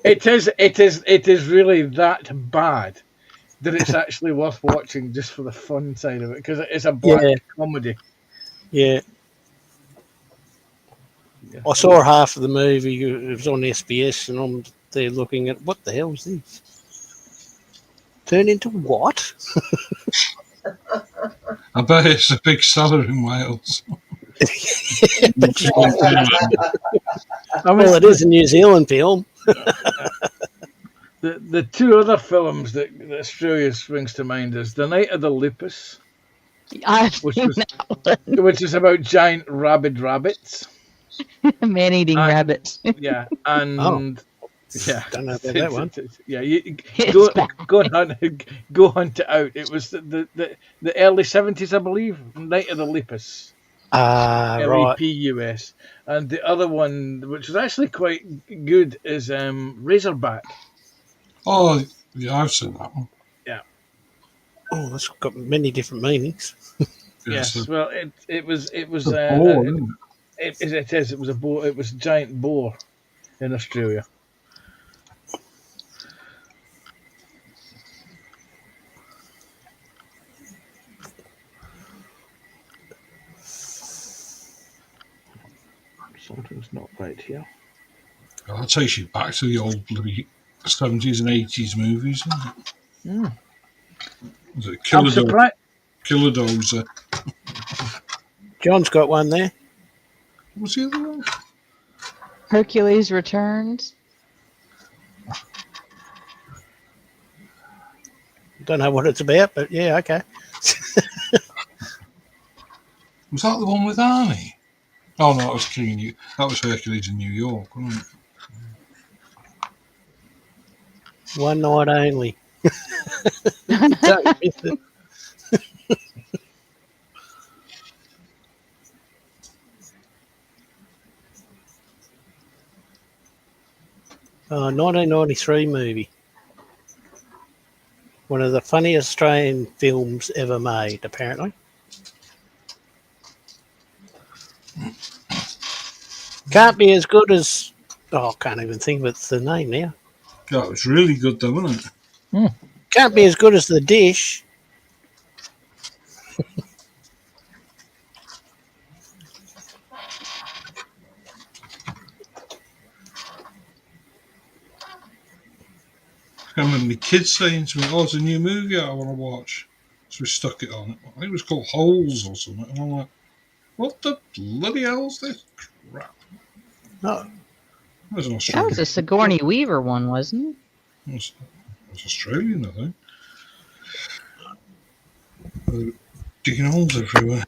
it is really that bad that it's actually worth watching just for the fun side of it because it's a black comedy. Yeah. I saw half of the movie. It was on SBS, and I'm there looking at what the hell is this? Turn into what? I bet it's a big seller in Wales. Well, it is a New Zealand film. The two other films that Australia springs to mind is The Night of the Lupus, which is about giant rabid rabbits. Man-eating rabbits. Yeah, and don't know about that one. Yeah, go hunt it out. It was the early 70s, I believe. Night of the Lupus. Right. LAPUS. And the other one, which is actually quite good, is Razorback. Oh, yeah, I've seen that one. Yeah. Oh, that's got many different meanings. Yes. Well, it was. It was a boar, isn't it? It is. It was a boar. It was a giant boar in Australia. Something's not right here. Well, that takes you back to the old bloody 70s and 80s movies, isn't it? Was it Killer Dozer? John's got one there. What's the other one? Hercules Returns. Don't know what it's about, but yeah, okay. Was that the one with Arnie? Oh no, that was that was Hercules in New York, wasn't it? One night only. Don't miss it. 1993 movie. One of the funniest Australian films ever made, apparently. Can't be as good as. Oh, I can't even think of the name now. Yeah, it was really good though, wasn't it? Can't be as good as The Dish. I remember my kids saying to me, "Oh, it's a new movie I want to watch." So we stuck it on. I think it was called Holes or something. And I'm like, what the bloody hell's this crap? Oh, That was an That Australian. was a Sigourney Weaver one, wasn't it? It was Australian, I think. They were digging holes everywhere.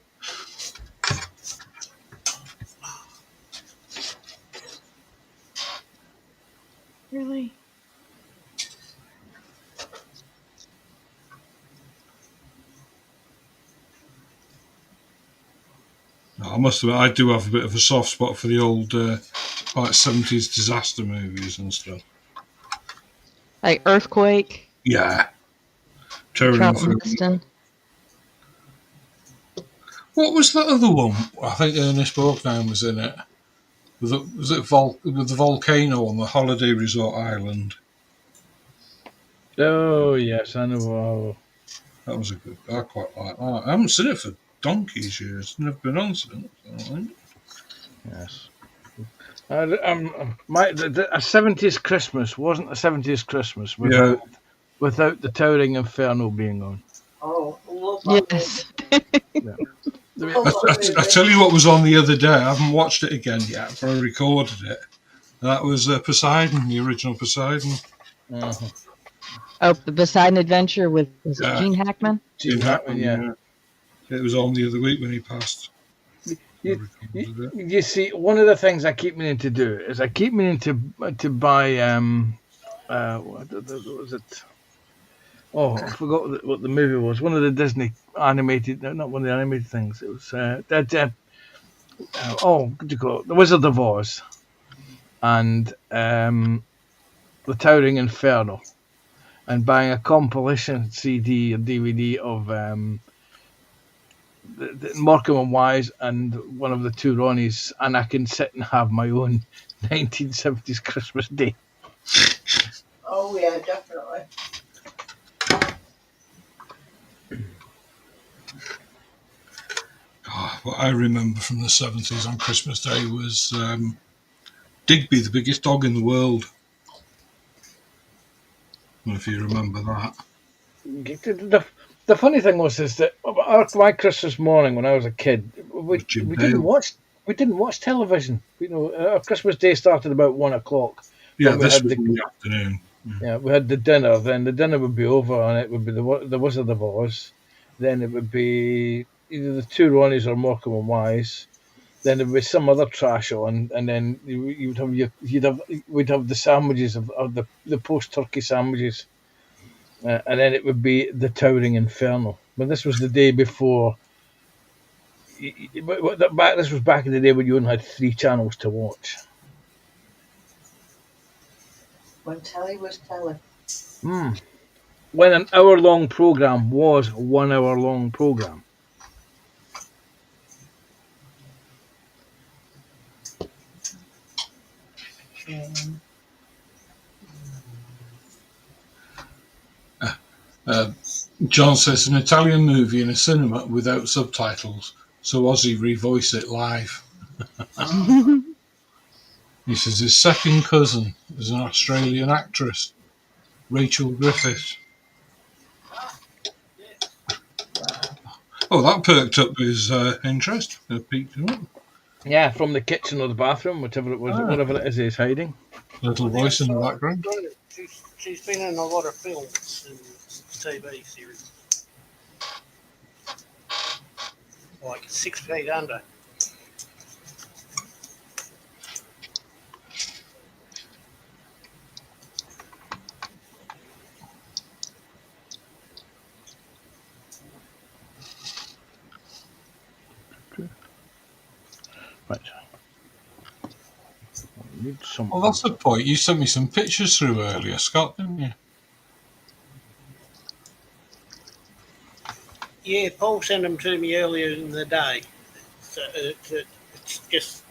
Really? No, I must admit, I do have a bit of a soft spot for the old like 70s disaster movies and stuff. Like Earthquake, Yeah. Terror and Charlton Fear. Heston. What was that other one? I think Ernest Borgnine was in it. Was it with the volcano on the holiday resort island? Oh yes, I know. That was a good. I quite like that. I haven't seen it for donkey's years. Never been on since. I don't think. Yes. A 70s Christmas wasn't a 70s Christmas Yeah. without the Towering Inferno being on. Oh, love that Yes. movie. Love that I movie. tell you what was on the other day. I haven't watched it again yet, but I recorded it. That was Poseidon, the original Poseidon. Uh-huh. Oh, the Poseidon Adventure with was it Yeah. Gene Hackman? Gene Hackman, yeah. It was on the other week when he passed. I You, recorded it. you see, one of the things I keep meaning to do is I keep meaning to buy what was it? Oh, I forgot what the movie was. One of the Disney animated, no, not one of the animated things. It was what do you call it? The Wizard of Oz and the Towering Inferno, and buying a compilation CD or DVD of the Morecambe and Wise and one of the two Ronnies, and I can sit and have my own 1970s Christmas Day. Oh yeah, definitely. What I remember from the 70s on Christmas Day was Digby, the biggest dog in the world. I don't know if you remember that. The funny thing was is that my Christmas morning when I was a kid, we Jim didn't Dale. watch television. Our Christmas Day started about 1 o'clock. Yeah, when we this had was the in the afternoon. Yeah, we had the dinner. Then the dinner would be over, and it would be the Wizard of Oz. Then it would be either the two Ronnies or Morecambe and Wise. Then there would be some other trash on, and then you would have we'd have the sandwiches of the post turkey sandwiches, and then it would be the Towering Inferno. But this was the day before. This was back in the day when you only had 3 channels to watch. When telly was telly. When an hour-long program was 1 hour long program. John says an Italian movie in a cinema without subtitles, so Ozzy revoice it live. He says his second cousin is an Australian actress, Rachel Griffith. Oh, that perked up his interest. Piqued him up. Yeah, from the kitchen or the bathroom, whatever it was, whatever it is he's hiding. Little voice in the background. She's been in a lot of films and TV series. Like 6 Feet Under. Right. Need some. Well, that's the point. You sent me some pictures through earlier, Scott, didn't you? Yeah, Paul sent them to me earlier in the day. So it's just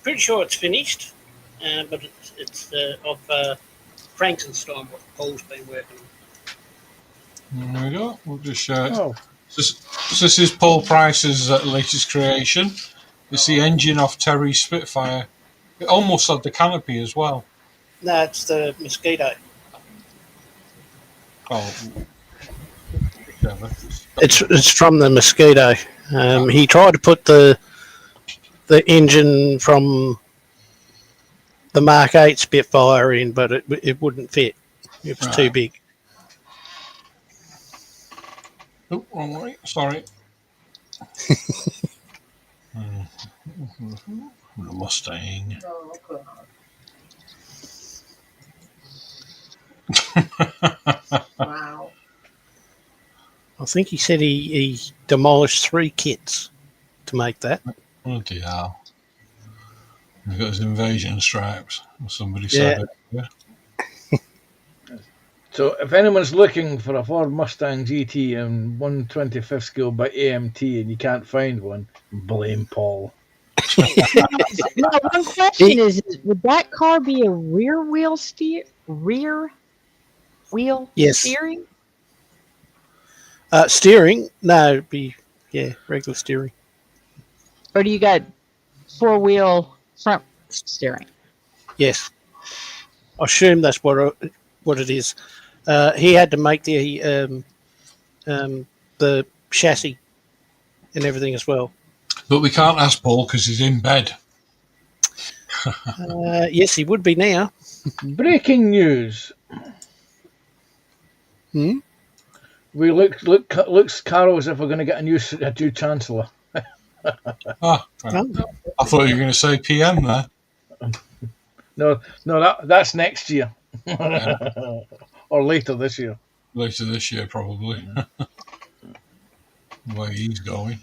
pretty sure it's finished, but it's of Frankenstein, what Paul's been working on. There we go. We'll just show it. Oh, This is Paul Price's latest creation. It's the engine off Terry's Spitfire. It almost had the canopy as well. No, it's the Mosquito. Oh, whichever. It's from the Mosquito. He tried to put the engine from the Mark 8 Spitfire in, but it wouldn't fit. It was too big. Oh, wrong way. Sorry. The Mustang. Oh, God. Wow. I think he said he demolished 3 kits to make that. Oh dear. He's got his invasion stripes. Somebody said it. Yeah. so if anyone's looking for a Ford Mustang GT in 125th scale by AMT and you can't find one, blame Paul. Now, one question is: would that car be a rear wheel Yes. steering? Steering? No, it'd be regular steering. Or do you got 4-wheel front steering? Yes. I assume that's what it is. He had to make the chassis and everything as well. But we can't ask Paul because he's in bed. Yes, he would be now. Breaking news. Hmm? We looks Carol as if we're going to get a new chancellor. Ah, right. I thought you were going to say PM there. No, that's next year or later this year. Later this year, probably. The way he's going.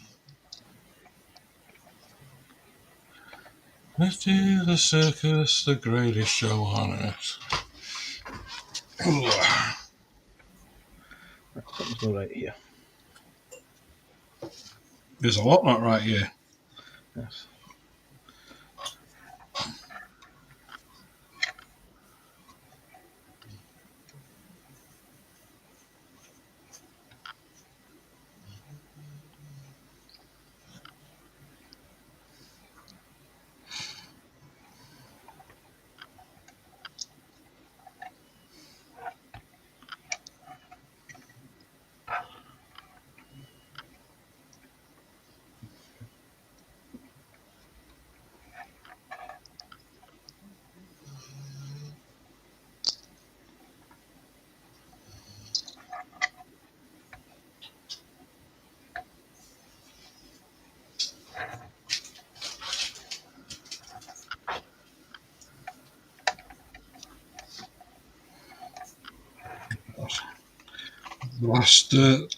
Let's do the circus, the greatest show on earth. Something's not right here. There's a lot not right here. Yes.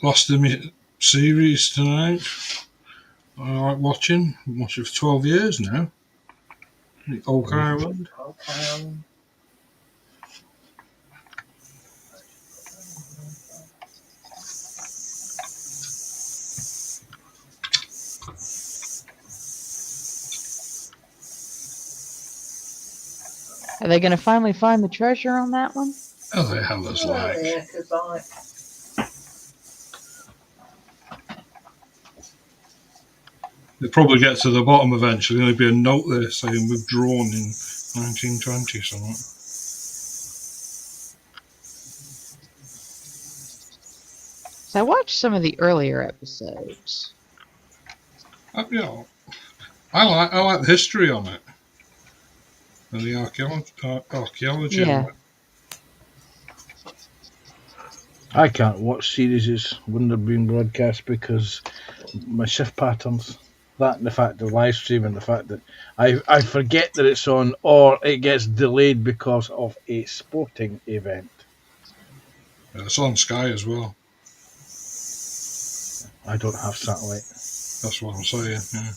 Last of my series tonight. I like watching. I've watched it for 12 years now. Oak Island. Okay. Are they going to finally find the treasure on that one? Oh, they have us like. Yeah, goodbye. They'll probably get to the bottom eventually. There'll be a note there saying withdrawn in 1920 something. So I watched some of the earlier episodes. Yeah, I like the history on it and the archaeology. Yeah. On it. I can't watch series when they're being broadcast because my shift patterns. That and the fact of live stream and the fact that I forget that it's on or it gets delayed because of a sporting event. Yeah, it's on Sky as well. I don't have satellite. That's what I'm saying. Yeah.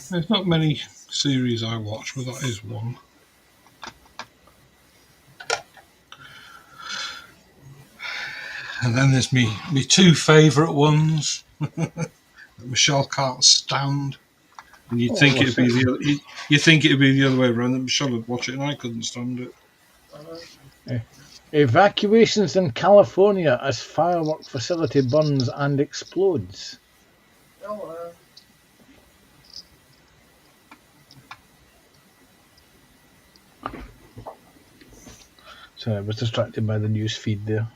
There's not many series I watch, but that is one. And then there's me two favourite ones. that Michelle can't stand. And you'd Oh, think it'd be listen. you think it'd be the other way around. That Michelle would watch it, and I couldn't stand it. Evacuations in California as firework facility burns and explodes. Oh, wow. So I was distracted by the news feed there.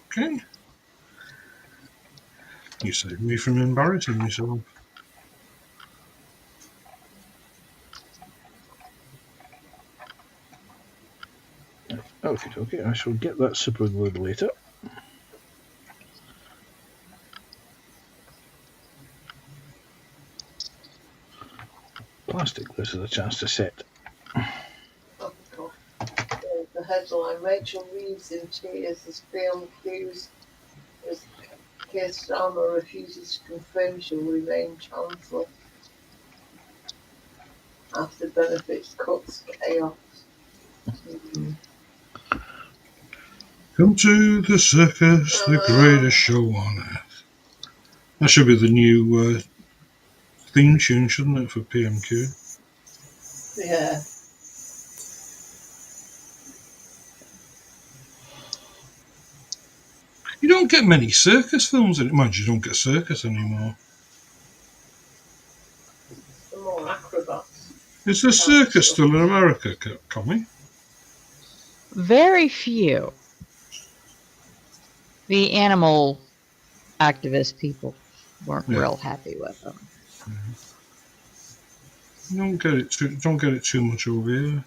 Okay. You saved me from embarrassing myself. Okay, I shall get that super glued later. Plastic glue is a chance to set. Oh, God. The headline, Rachel Reeves in tears as film accused as Keir Starmer refuses to confirm she'll remain Chancellor after benefits cuts chaos. Come to the circus, the greatest show on earth. That should be the new theme tune, shouldn't it, for PMQ? Yeah. You don't get many circus films in it. Mind you don't get circus anymore. The more acrobats. Is the circus still in America, Connie? Very few. The animal activist people weren't Yeah. real happy with them. You don't get it too much over here.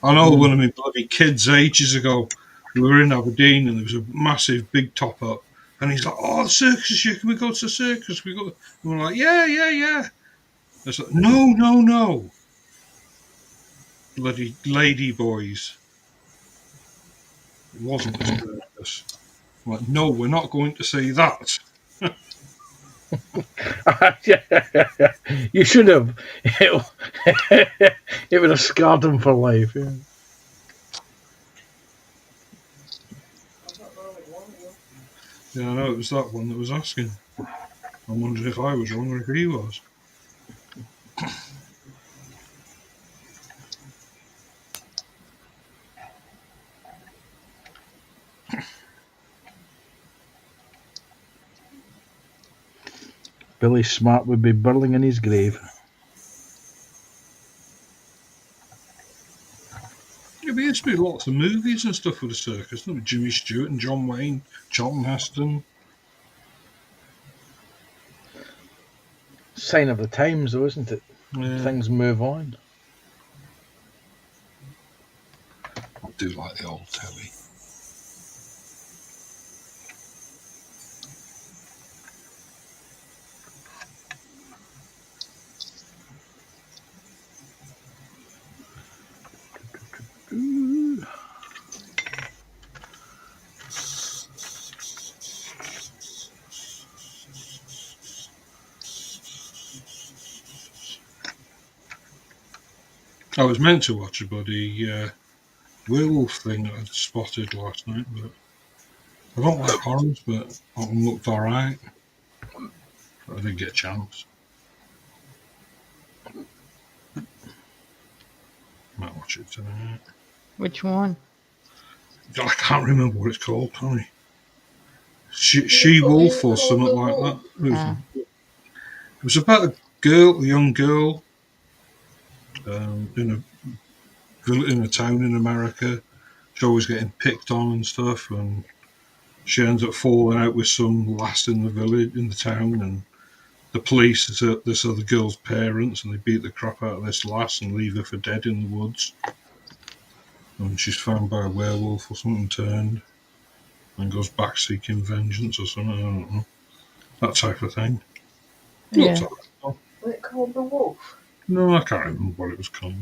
I know one of my bloody kids ages ago, we were in Aberdeen and there was a massive big top up, and he's like, "Oh, the circus! Can we go to the circus? We go." And we're like, "Yeah." It's like, no, bloody lady boys. It wasn't a circus. I'm like, no, we're not going to see that. You should have. It would have scarred him for life. Yeah. Yeah, I know it was that one that was asking. I wondered if I was wrong or if he was. Billy Smart would be burling in his grave. Yeah, there used to be lots of movies and stuff with the circus. There was Jimmy Stewart and John Wayne, Charlton Heston. Sign of the times, though, isn't it? Yeah, Things move on. I do like the old telly. I was meant to watch a bloody werewolf thing that I spotted last night, but I don't like horrors, but that one looked alright. But I didn't get a chance. Might watch it tonight. Which one? I can't remember what it's called, Tony. She Wolf or something like that. It was about a young girl, in a town in America. She's always getting picked on and stuff, and she ends up falling out with some lass in the village, in the town, and the police is this other girl's parents, and they beat the crap out of this lass and leave her for dead in the woods. And she's found by a werewolf or something turned, and goes back seeking vengeance or something. I don't know. That type of thing. Yeah. Was it called The Wolf? No, I can't remember what it was called.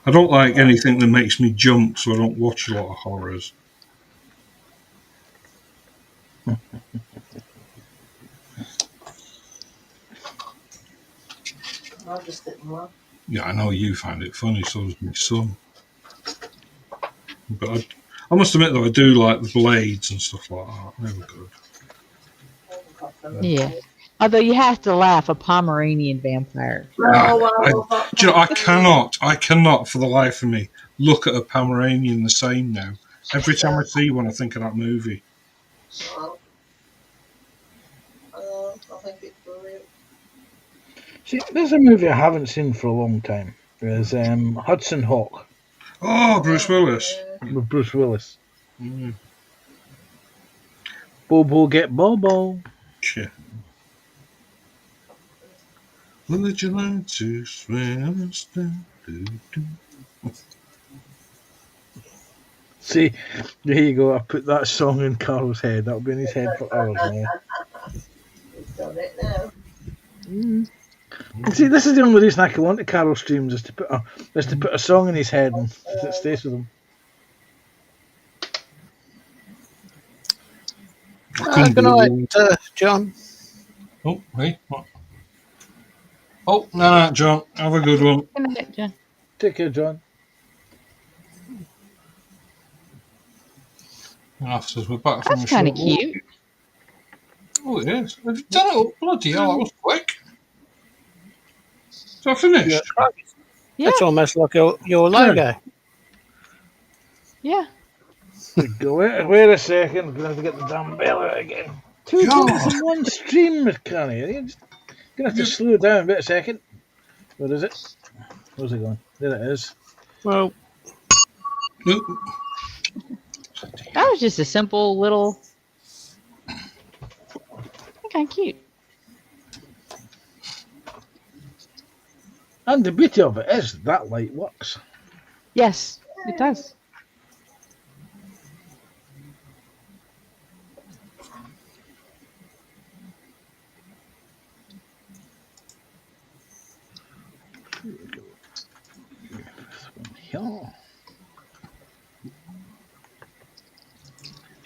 I don't like anything that makes me jump, so I don't watch a lot of horrors. I just didn't laugh. Yeah, I know you find it funny, so does my son. But I must admit, though, I do like the blades and stuff like that. They were good. Yeah. Although you have to laugh, a Pomeranian vampire. Oh, I love that. Do you know, I cannot for the life of me look at a Pomeranian the same now. Every time I see one, I think of that movie. Oh, I think it's brilliant. See, there's a movie I haven't seen for a long time. There's Hudson Hawk Oh, Bruce Willis. with Bruce Willis. Mm. Bobo get Bobo. Yeah. Would you like to swim? See, there you go. I put that song in Carl's head. That'll be in his head for hours now. He's done it now. And see, this is the only reason I can want to Carol streams is to put a song in his head and it stays with him. Good night, John. Oh, hey. What? Oh, no, John. Have a good one. Good night, John. Take care, John. After we're back from That's the kind of short walk. cute. Oh, it is. Have you done it all? Bloody hell, that was quick. So I finished. Yeah. That's almost like your logo. Yeah. Go wait a second. I'm gonna have to get the damn bell out again. Two times in one stream, Connie. You're just gonna have to slow down. Wait a second. Where is it? Where's it going? There it is. Well, That was just a simple little. Kind of cute. And the beauty of it is that light works. Yes, it does. Yeah.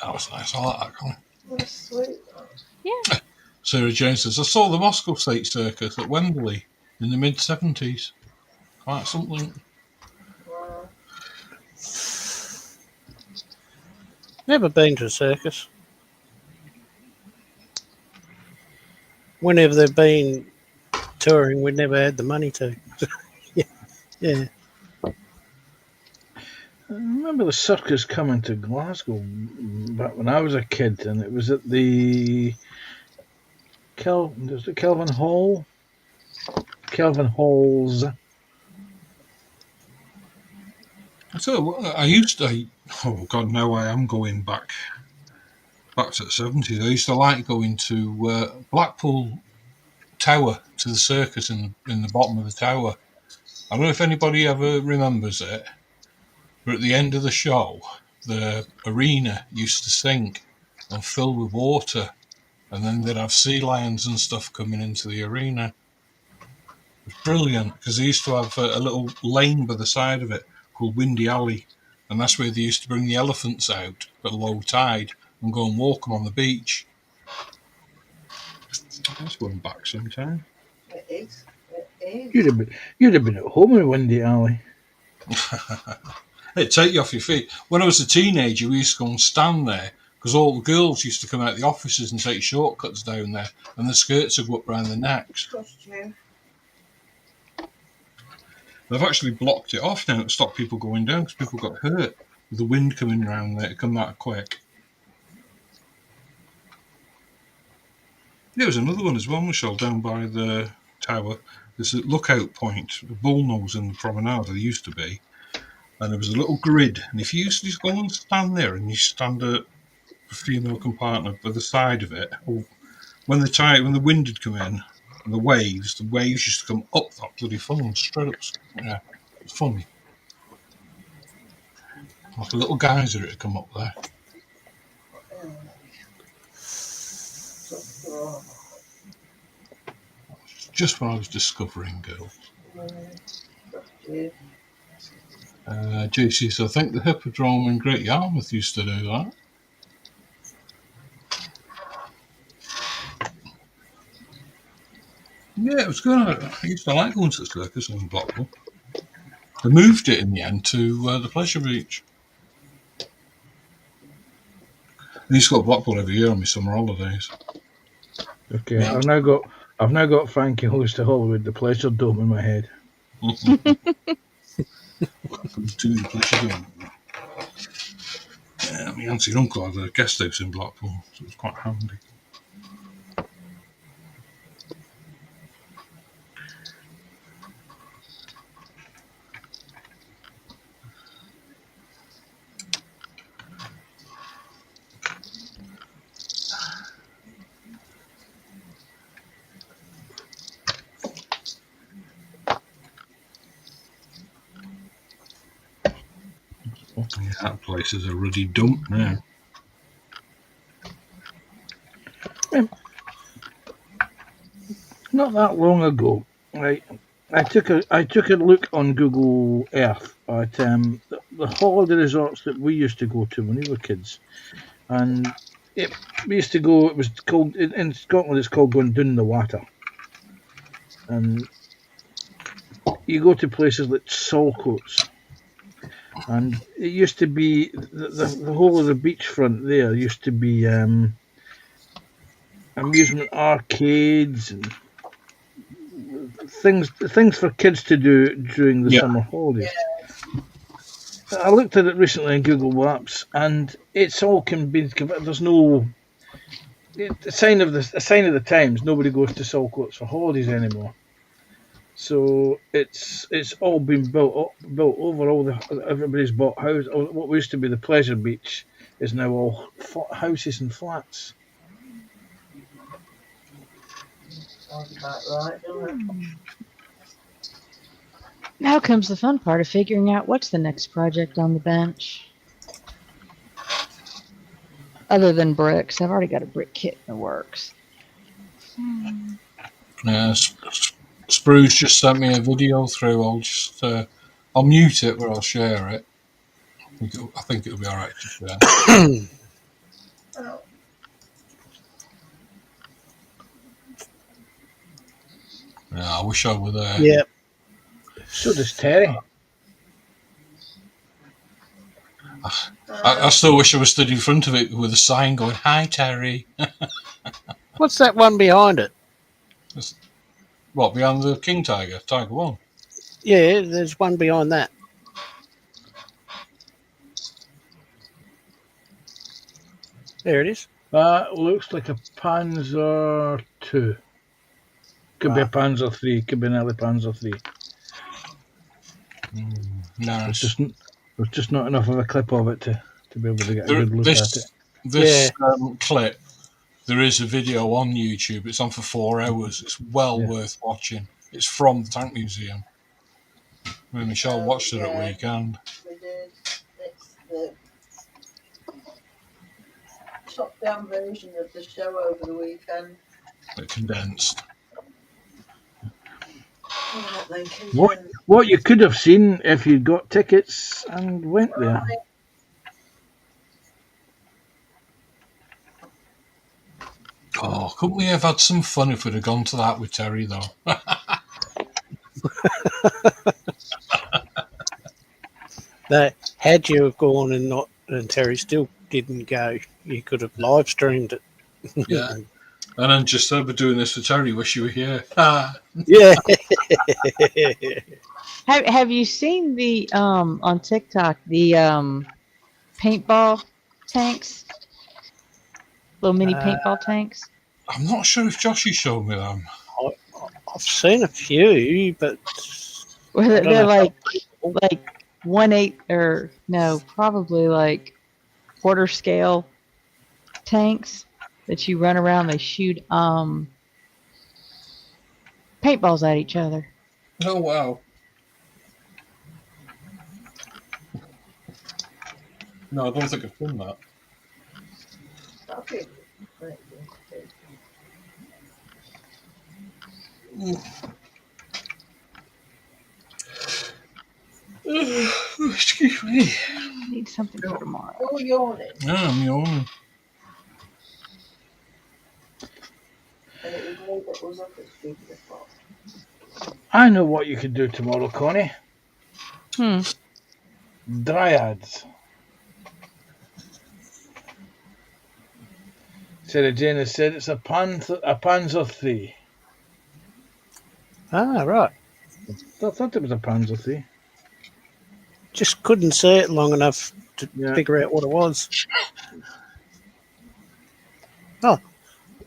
That was nice. I like that, Colin. That's sweet. Yeah. Sarah Jane says, I saw the Moscow State Circus at Wembley in the mid-70s. Quite something. Wow. never been to a circus. Whenever they've been touring, we never had the money to. yeah. I remember the circus coming to Glasgow back when I was a kid, and it was at the Kelvin Hall? Kelvin Halls. So I used to. Oh God, now I am going back to the 70s. I used to like going to Blackpool Tower, to the circus in the bottom of the tower. I don't know if anybody ever remembers it, but at the end of the show, the arena used to sink and fill with water, and then they'd have sea lions and stuff coming into the arena. It was brilliant because they used to have a little lane by the side of it called Windy Alley, and that's where they used to bring the elephants out at low tide and go and walk them on the beach. That's going back sometime. It is. It is. You'd have been at home in Windy Alley. It'd take you off your feet. When I was a teenager, we used to go and stand there because all the girls used to come out of the offices and take shortcuts down there, and the skirts would go up around their necks. Trust you. They've actually blocked it off now to stop people going down because people got hurt with the wind coming around there to come that quick. There was another one as well, Michelle, down by the tower. There's a lookout point, a bullnose in the promenade, there used to be. And there was a little grid. And if you used to just go and stand there and you stand a female compartment by the side of it, or when the wind had come in, and the waves used to come up that bloody funnel straight up. Yeah, it's funny. Like a little geyser it had come up there. Just when I was discovering girls. JC, so I think the Hippodrome in Great Yarmouth used to do that. Yeah, it was good. I used to like going to the circus in Blackpool. They moved it in the end to the Pleasure Beach. I used to go to Blackpool every year on my summer holidays. Okay, Yeah. I've now got Frankie Host to Hollywood, the Pleasure Dome in my head. Welcome to the Pleasure Dome. Yeah, my auntie and uncle had a guest house in Blackpool, so it was quite handy. Yeah, that place is a ruddy dump now. Not that long ago, I took a look on Google Earth at the holiday resorts that we used to go to when we were kids, and we used to go. It was called in Scotland. It's called going down the water, and you go to places like Saltcoats, and it used to be the whole of the beachfront there used to be amusement arcades and things for kids to do during the Yeah. summer holidays. I looked at it recently in Google Maps, and it's all can be. There's no a sign of the times. Nobody goes to Saltcoats for holidays anymore. So it's all been built over. Everybody's bought houses. What used to be the pleasure beach is now all houses and flats. Sounds about right, doesn't it? Now comes the fun part of figuring out what's the next project on the bench. Other than bricks, I've already got a brick kit in the works. Yeah, Spruce just sent me a video through. I'll mute it, but I'll share it. I think it'll be all right to share. Oh, Yeah, I wish I were there. Yeah. So does Terry. I still wish I was stood in front of it with a sign going, "Hi, Terry." What's that one behind it? What, behind the King Tiger? Tiger 1? Yeah, there's one behind that. There it is. That looks like a Panzer II. Could be a Panzer III. Could be an early Panzer III. Nice. There's just not enough of a clip of it to be able to get a good look at it. This clip, there is a video on YouTube. It's on for 4 hours. It's well worth watching. It's from the Tank Museum. Me and Michelle watched it at weekend. we did. It's the top-down version of the show over the weekend. It condensed. What you could have seen if you'd got tickets and went there. Oh, couldn't we have had some fun if we'd have gone to that with Terry, though? That had you have gone and Terry still didn't go, you could have live streamed it. Yeah. And then just over doing this for Terry, wish you were here. Yeah. Have you seen the on TikTok the paintball tanks? Little mini paintball tanks? I'm not sure if Joshy showed me them. I've seen a few, but Where they're like 1/8 or no, probably like quarter scale tanks that you run around. They shoot paintballs at each other. Oh, wow. No, I don't think I've done that. Okay. Excuse me. I need something for tomorrow. Oh, yawning. Yeah, I'm yawning. And it was me that was up at stupid o'clock. I know what you could do tomorrow, Connie. Dryads. Sarah Jane has said it's a Panzer III. Ah, right. I thought it was a Panzer III. Just couldn't see it long enough to Yeah. figure out what it was.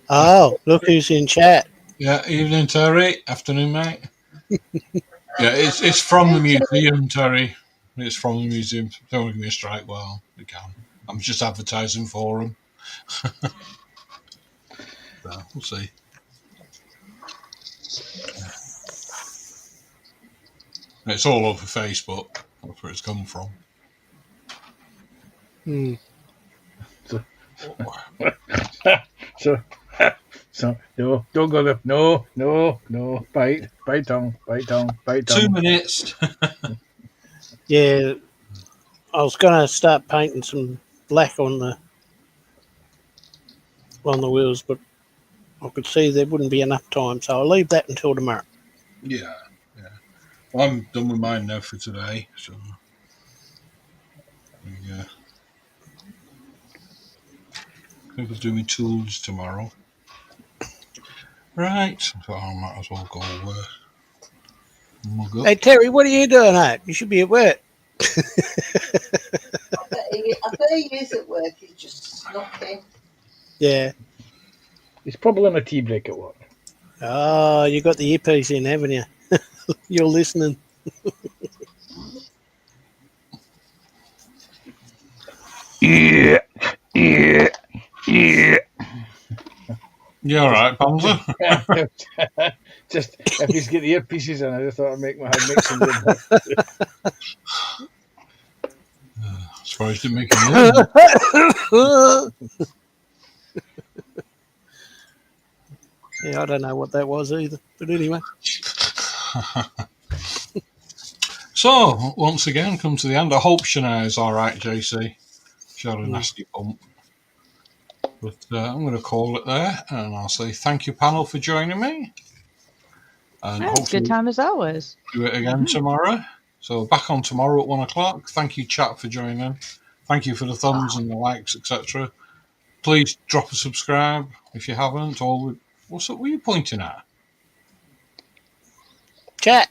Oh, look who's in chat. Yeah, evening, Terry. Afternoon, mate. Yeah, it's from the museum, Terry. It's from the museum. Don't give me a strike. Well, they can. I'm just advertising for them. So we'll see. It's all over Facebook. That's where it's come from. Hmm. So no, don't go there. No. Bite tongue. 2 minutes. Yeah, I was going to start painting some black on the wheels, but I could see there wouldn't be enough time, so I'll leave that until tomorrow. Yeah. Well, I'm done with mine now for today. So yeah, I think I'll do my tools tomorrow. Right. So I might as well go mug up. Hey, Terry, what are you doing, mate? You should be at work. I bet he is at work. He's just snuck in. Yeah. He's probably on a tea break at work. Oh, you got the earpiece in, haven't you? You're listening. Yeah. You all right, Panzer? Just if he's got the earpieces in, I just thought I'd make some good. Surprised didn't make any. Yeah, I don't know what that was either. But anyway. So, once again, come to the end. I hope Shania's all right, JC. She had a nasty bump. But I'm going to call it there, and I'll say thank you, panel, for joining me. And That's a good time as always. do it again tomorrow. So back on tomorrow at 1 o'clock. Thank you, chat, for joining. Thank you for the thumbs and the likes, etc. Please drop a subscribe if you haven't. Or what's up? Were you pointing at? Chat.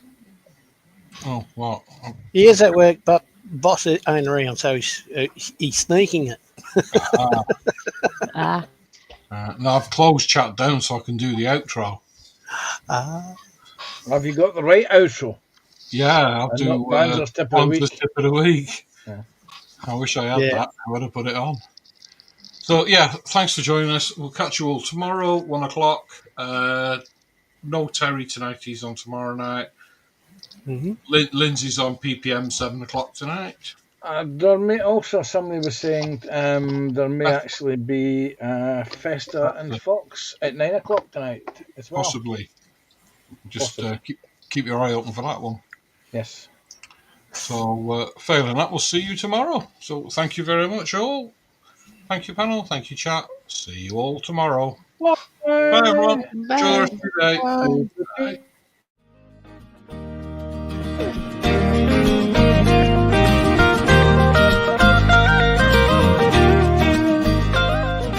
Oh, well. He is at work, but boss ain't around, so he's sneaking it. Ah, Now I've closed chat down so I can do the outro. Have you got the right outro? Yeah, I'll And do not Panzer's tip of the Panzer's week. tip of the week. Yeah. I wish I had Yeah. that. I would have put it on. So yeah, thanks for joining us. We'll catch you all tomorrow, 1 o'clock. No Terry tonight. He's on tomorrow night. Mm-hmm. Lindsay's on PPM 7 o'clock tonight. There may also, somebody was saying, there may actually be Festa and Fox at 9 o'clock tonight as well. Possibly. Just keep your eye open for that one. Yes. So failing that, we'll see you tomorrow. So thank you very much, all. Thank you, panel. Thank you, chat. See you all tomorrow. Bye everyone. Enjoy the rest of your day. Bye. Bye.